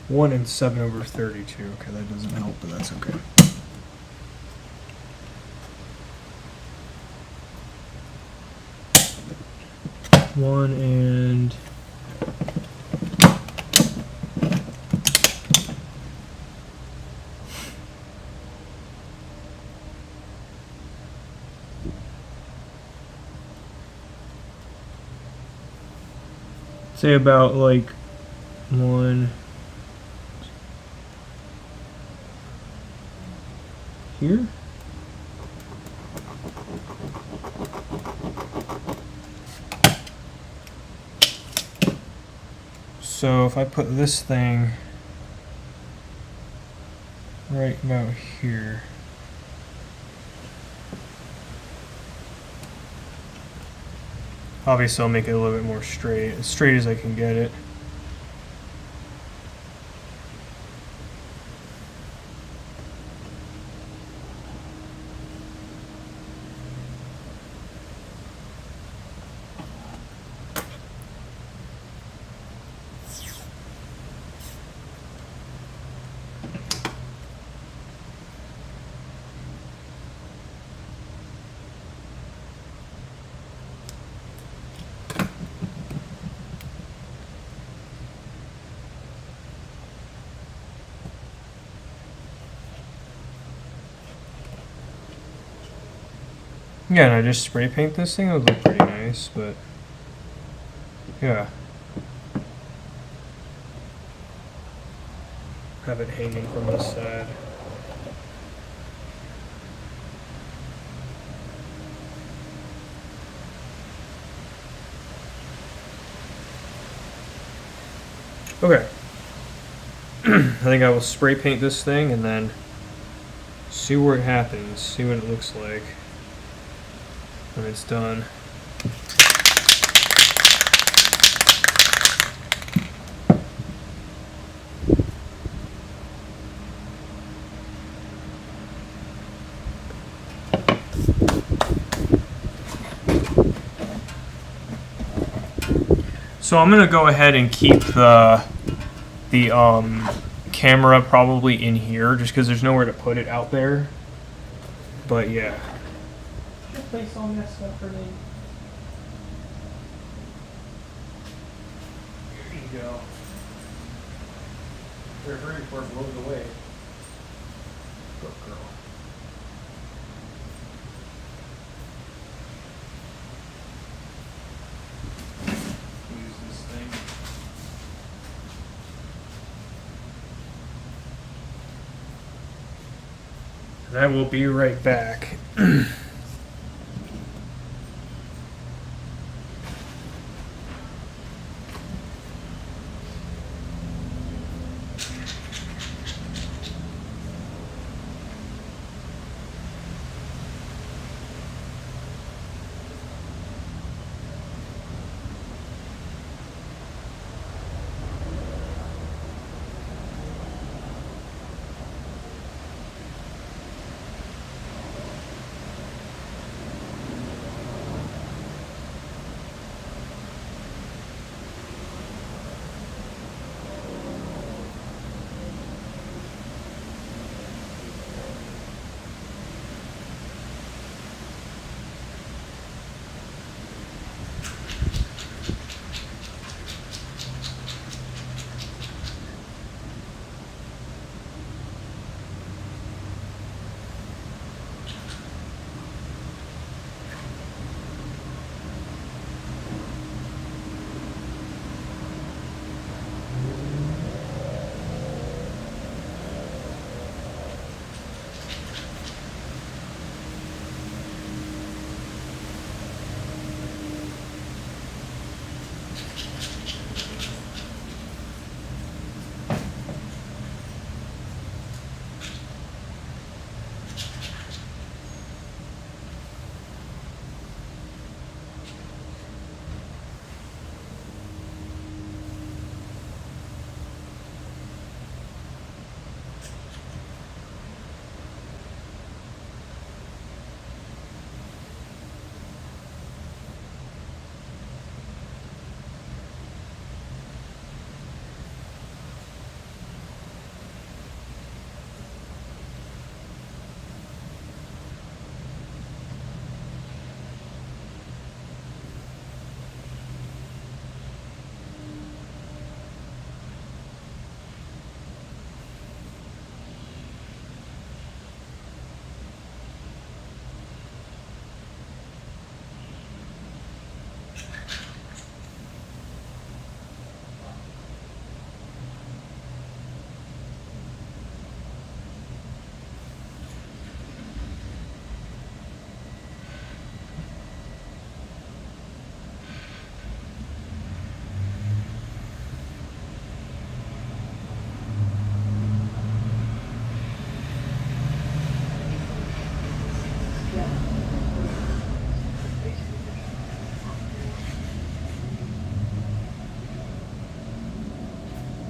One and 7 over 32. Okay, that doesn't help, but that's okay. One and say about like 1 here. So if I put this thing right about here, obviously I'll make it a little bit more straight, as straight as I can get it. Yeah, and I just spray paint this thing, it would look pretty nice, but yeah. Have it hanging from this side. Okay. I think I will spray paint this thing and then see where it happens, see what it looks like when it's done. So I'm gonna go ahead and keep the camera probably in here just because there's nowhere to put it out there. But yeah. Just place all that stuff for me. There you go. Better hurry before it blows away. Good girl. Use this thing. And I will be right back.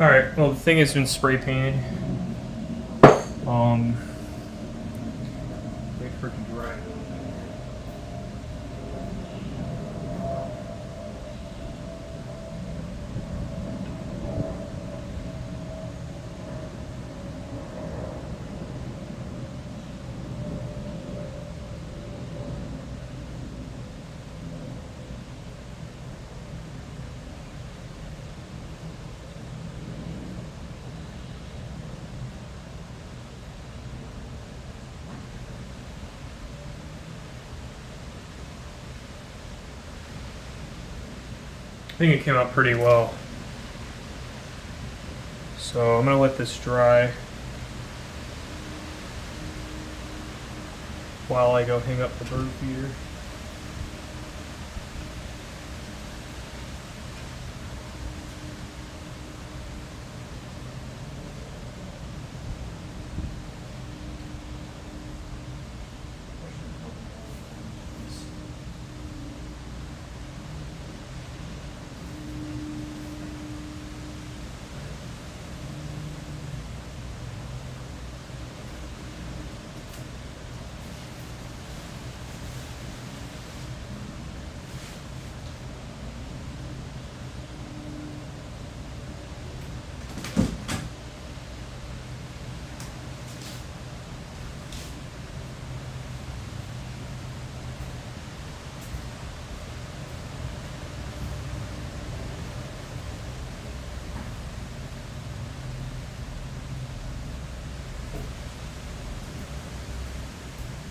Alright, well the thing has been spray painted. Wait for it to dry. I think it came out pretty well. So I'm gonna let this dry while I go hang up the bird feeder.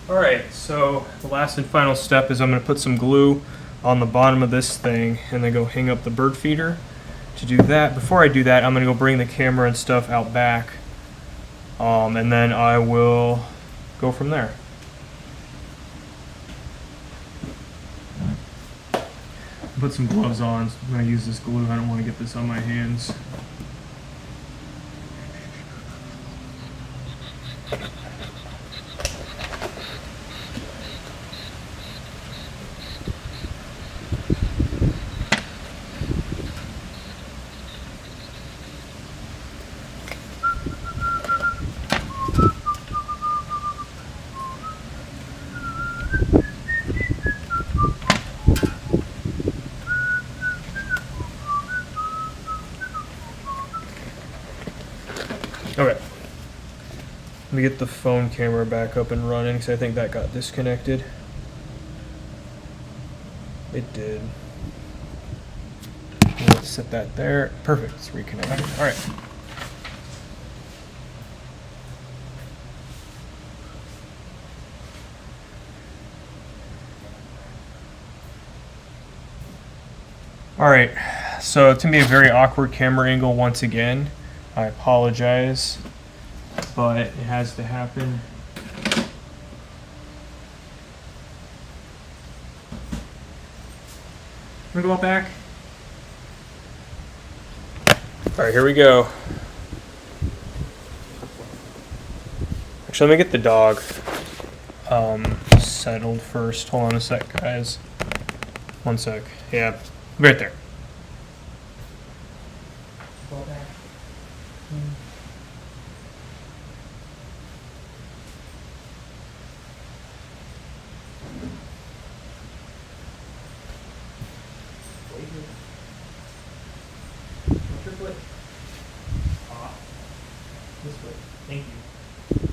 Alright, so the last and final step is I'm going to put some glue on the bottom of this thing and then go hang up the bird feeder. To do that, before I do that, I'm going to go bring the camera and stuff out back, and then I will go from there. Put some gloves on. I'm going to use this glue. I don't want to get this on my hands. Okay. Let me get the phone camera back up and running because I think that got disconnected. It did. Let's set that there. Perfect. It's reconnected. All right. All right. So it's gonna be a very awkward camera angle once again. I apologize, but it has to happen. I'm gonna go out back. All right, here we go. Actually, let me get the dog settled first. Hold on a sec, guys. One sec. Yeah, right there. Go back. This way. Thank you.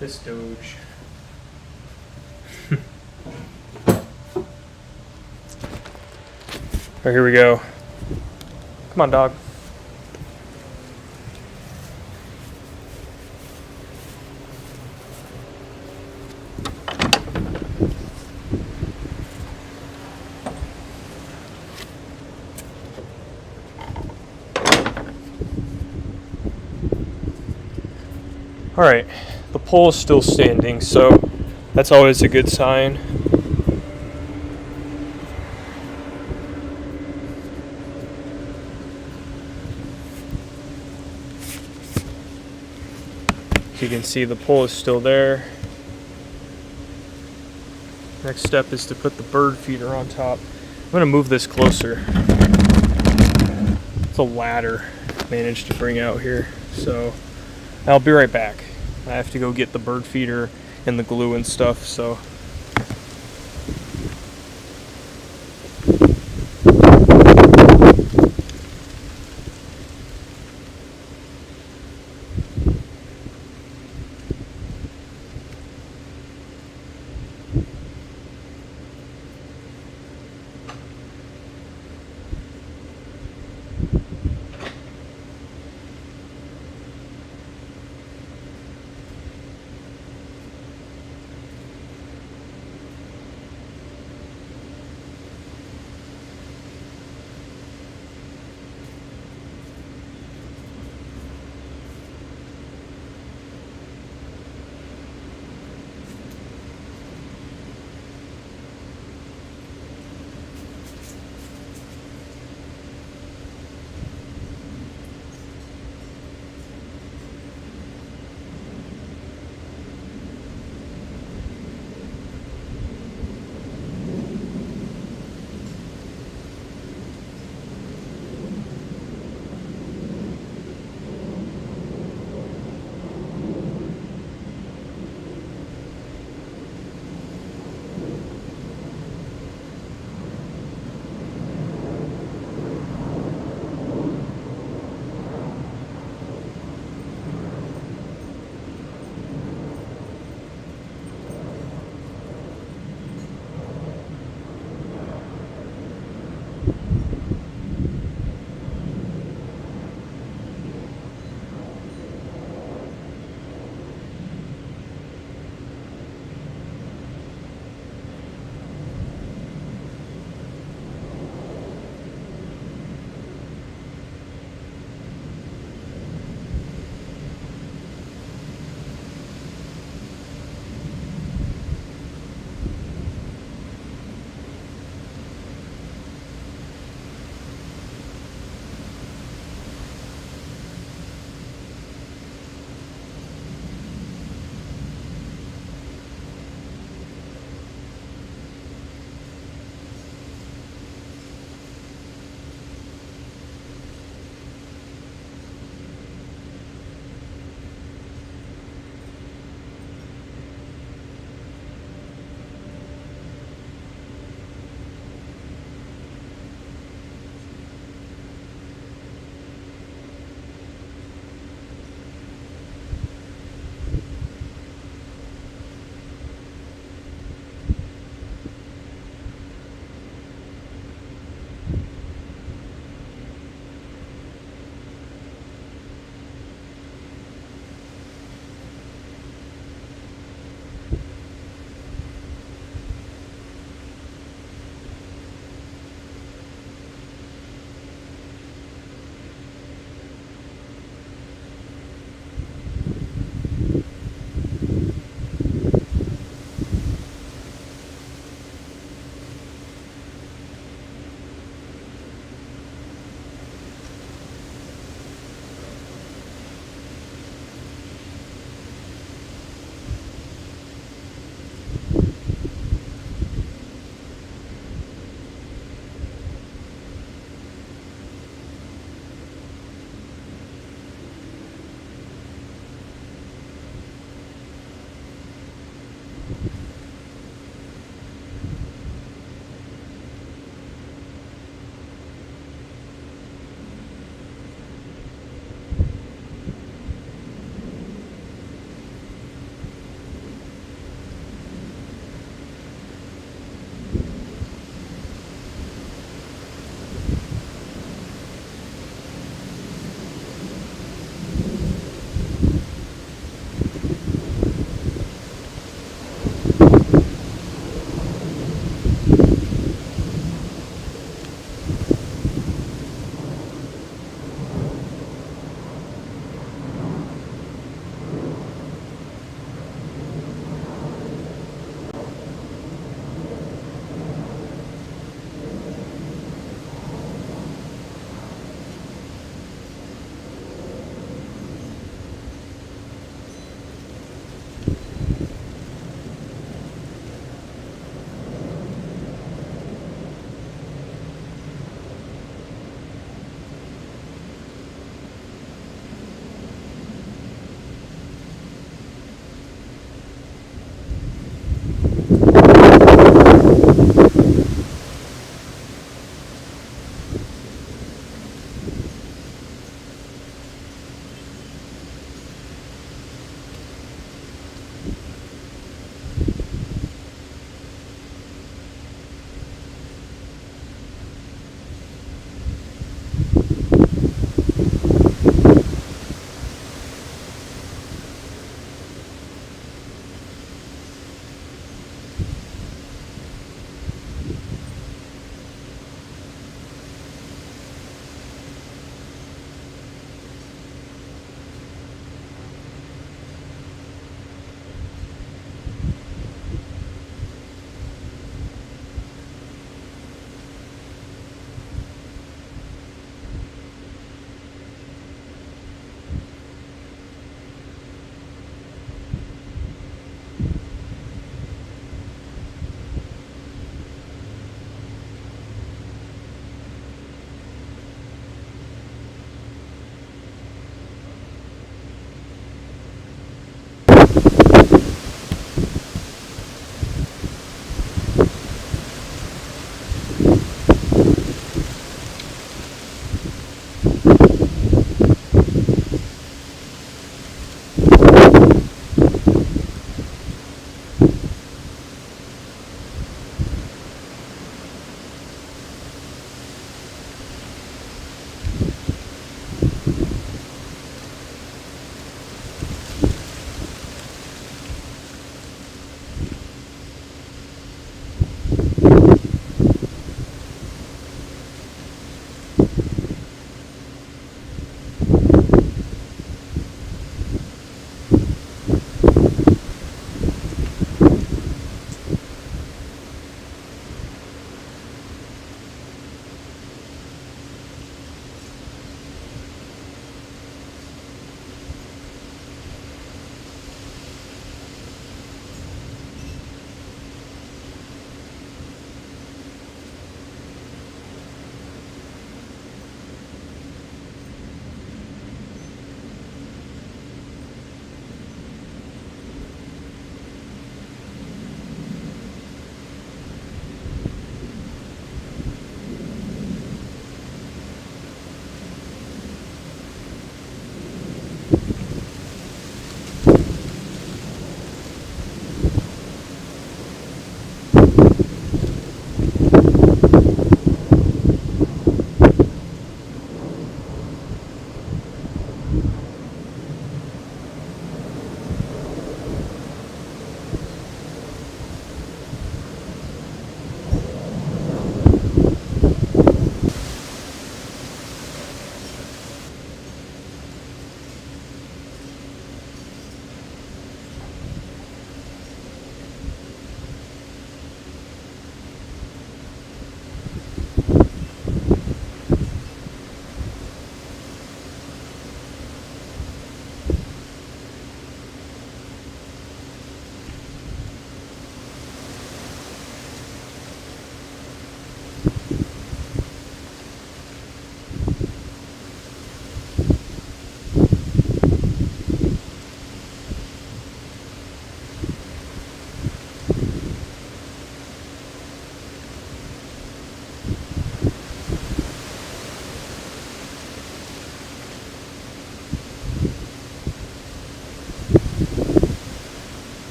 This Doge. Alright, here we go. Come on, dog. Alright, the pole is still standing, so that's always a good sign. As you can see, the pole is still there. Next step is to put the bird feeder on top. I'm going to move this closer. It's a ladder I managed to bring out here, so I'll be right back. I have to go get the bird feeder and the glue and stuff, so.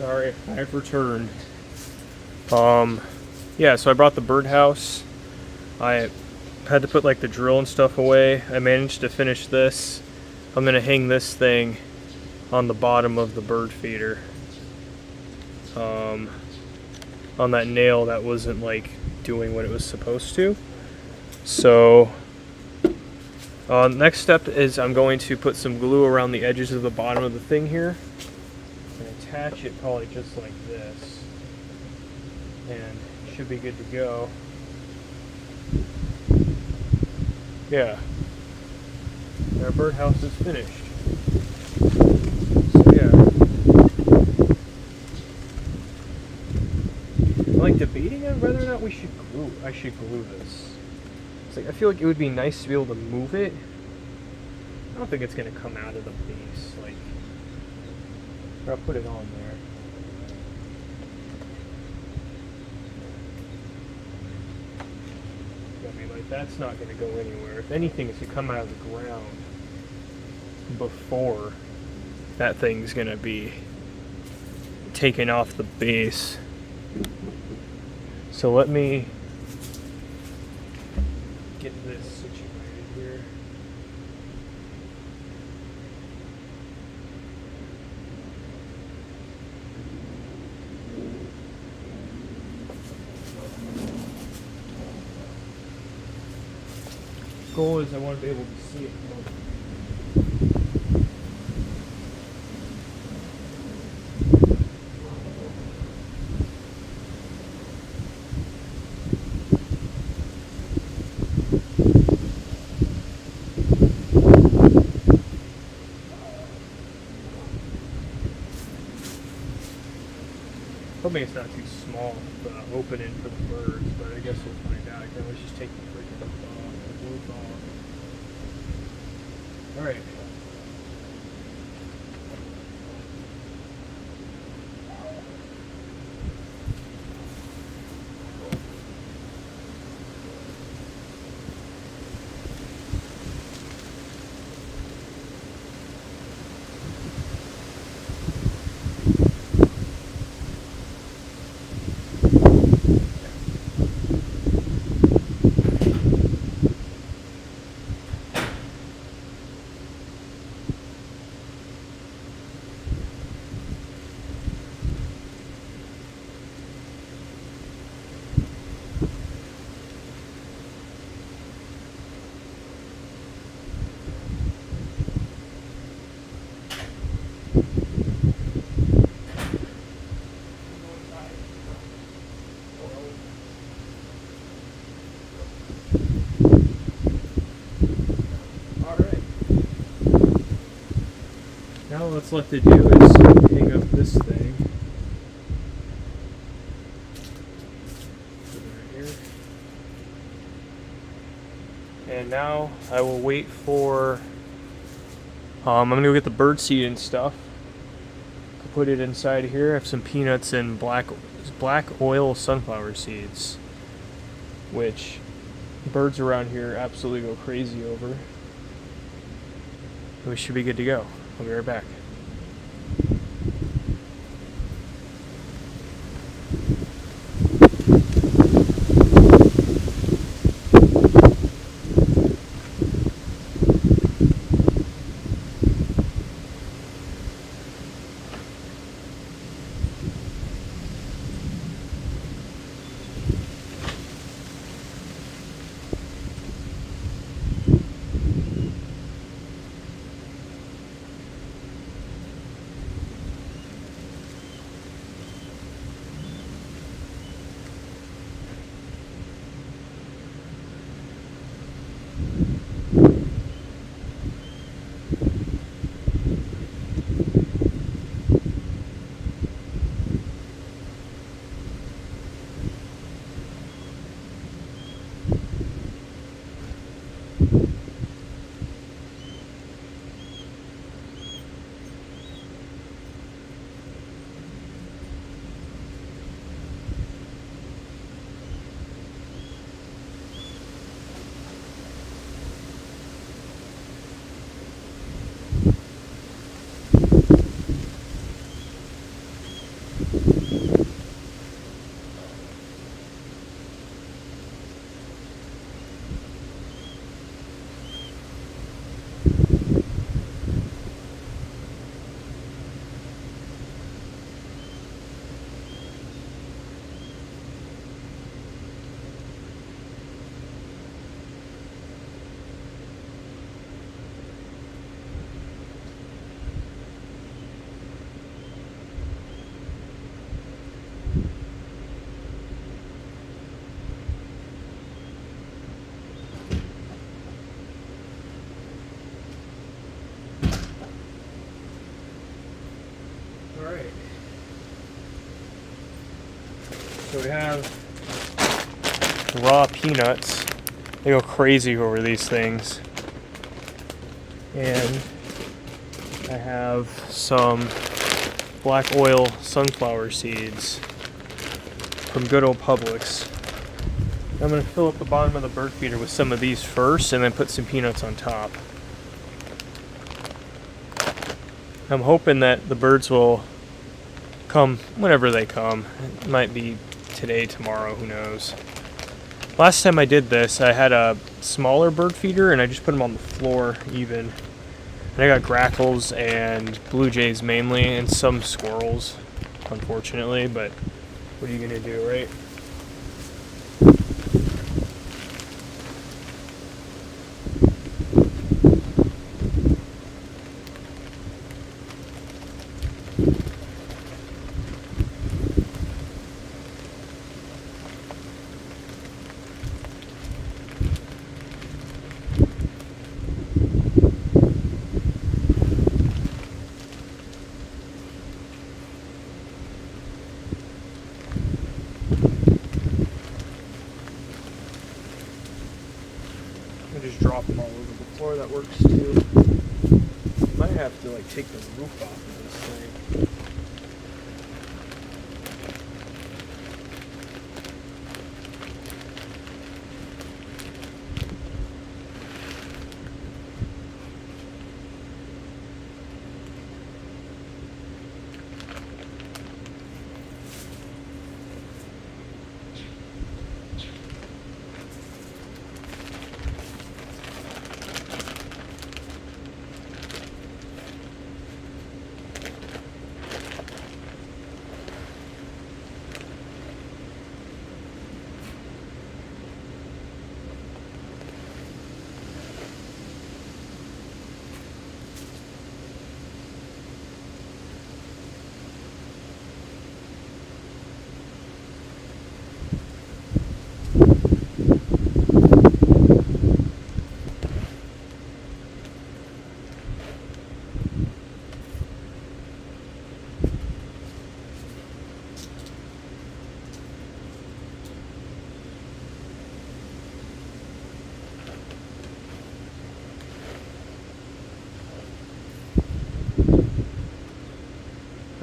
Sorry, I've returned. Yeah, so I brought the birdhouse. I had to put like the drill and stuff away. I managed to finish this. I'm gonna hang this thing on the bottom of the bird feeder. On that nail that wasn't like doing what it was supposed to. So next step is I'm going to put some glue around the edges of the bottom of the thing here and attach it probably just like this, and should be good to go. Yeah, our birdhouse is finished. So yeah, I'm like debating on whether or not I should glue this. It's like I feel like it would be nice to be able to move it. I don't think it's gonna come out of the base. Like, I'll put it on there. I mean, like, that's not gonna go anywhere. If anything, it's gonna come out of the ground before that thing's gonna be taken off the base. So let me get this situated here. Goal is I want to be able to see it more. Hoping it's not too small, the opening for the birds, but I guess we'll find out. I can always just take the freaking roof off. Alright. Now what's left to do is hang up this thing. Put it right here. And now I will wait for I'm gonna go get the bird seed and stuff. Put it inside here. I have some peanuts and black oil sunflower seeds, which birds around here absolutely go crazy over. We should be good to go. I'll be right back. we have raw peanuts. They go crazy over these things. And I have some black oil sunflower seeds from good old Publix. I'm going to fill up the bottom of the bird feeder with some of these first and then put some peanuts on top. I'm hoping that the birds will come whenever they come. It might be today, tomorrow, who knows. Last time I did this, I had a smaller bird feeder and I just put them on the floor even. And I got grackles and blue jays mainly, and some squirrels, unfortunately, but what are you gonna do, right? Just drop them all over the floor. That works too. Might have to like take the roof off of this thing.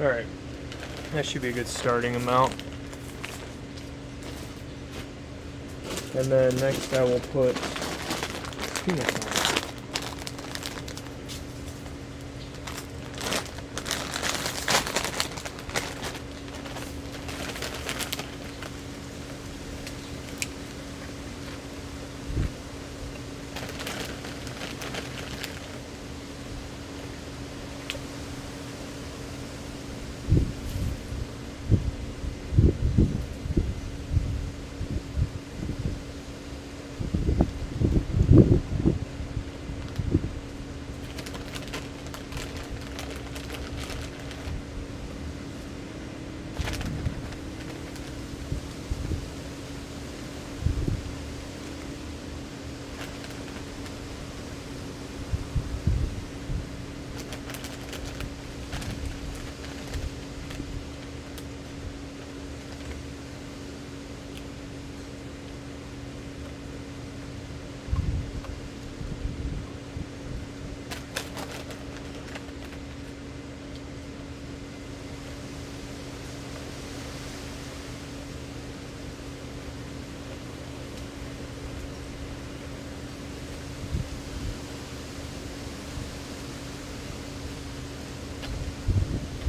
Alright, that should be a good starting amount. And then next I will put peanuts on.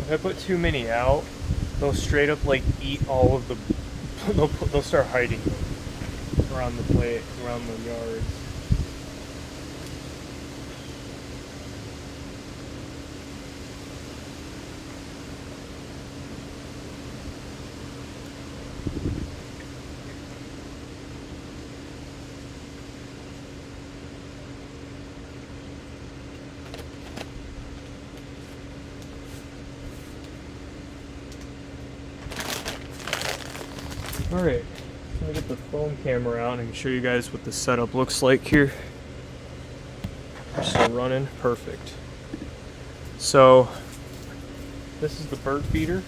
If I put too many out, they'll straight up like eat all of the. They'll start hiding around the plate, around the yards. Alright, let me get the phone camera out and I can show you guys what the setup looks like here. We're still running, perfect. So, this is the bird feeder.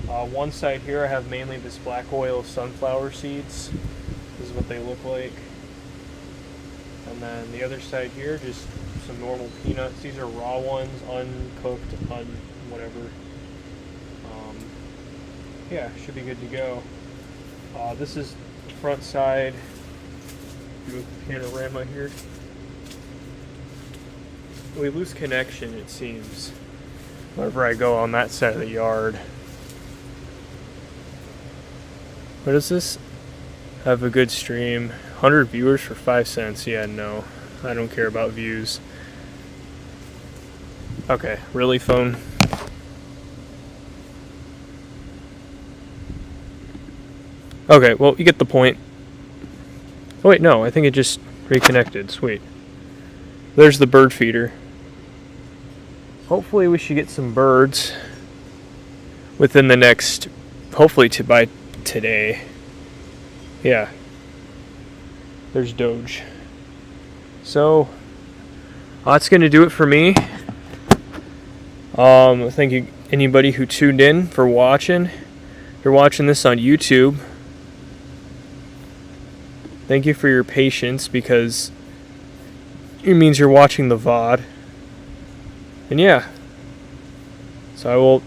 One side here I have mainly this black oil sunflower seeds. This is what they look like. And then the other side here, just some normal peanuts. These are raw ones, uncooked, whatever. Yeah, should be good to go. This is the front side. Do a panorama here. We lose connection, it seems, whenever I go on that side of the yard. What is this? Have a good stream. 100 viewers for 5 cents. Yeah, no. I don't care about views. Okay, really, phone? Okay, well, you get the point. Oh, wait, no. I think it just reconnected. Sweet. There's the bird feeder. Hopefully we should get some birds within the next, hopefully by today. Yeah. There's Doge. So, that's going to do it for me. Thank you anybody who tuned in for watching. If you're watching this on YouTube, thank you for your patience, because it means you're watching the VOD. And yeah. So I will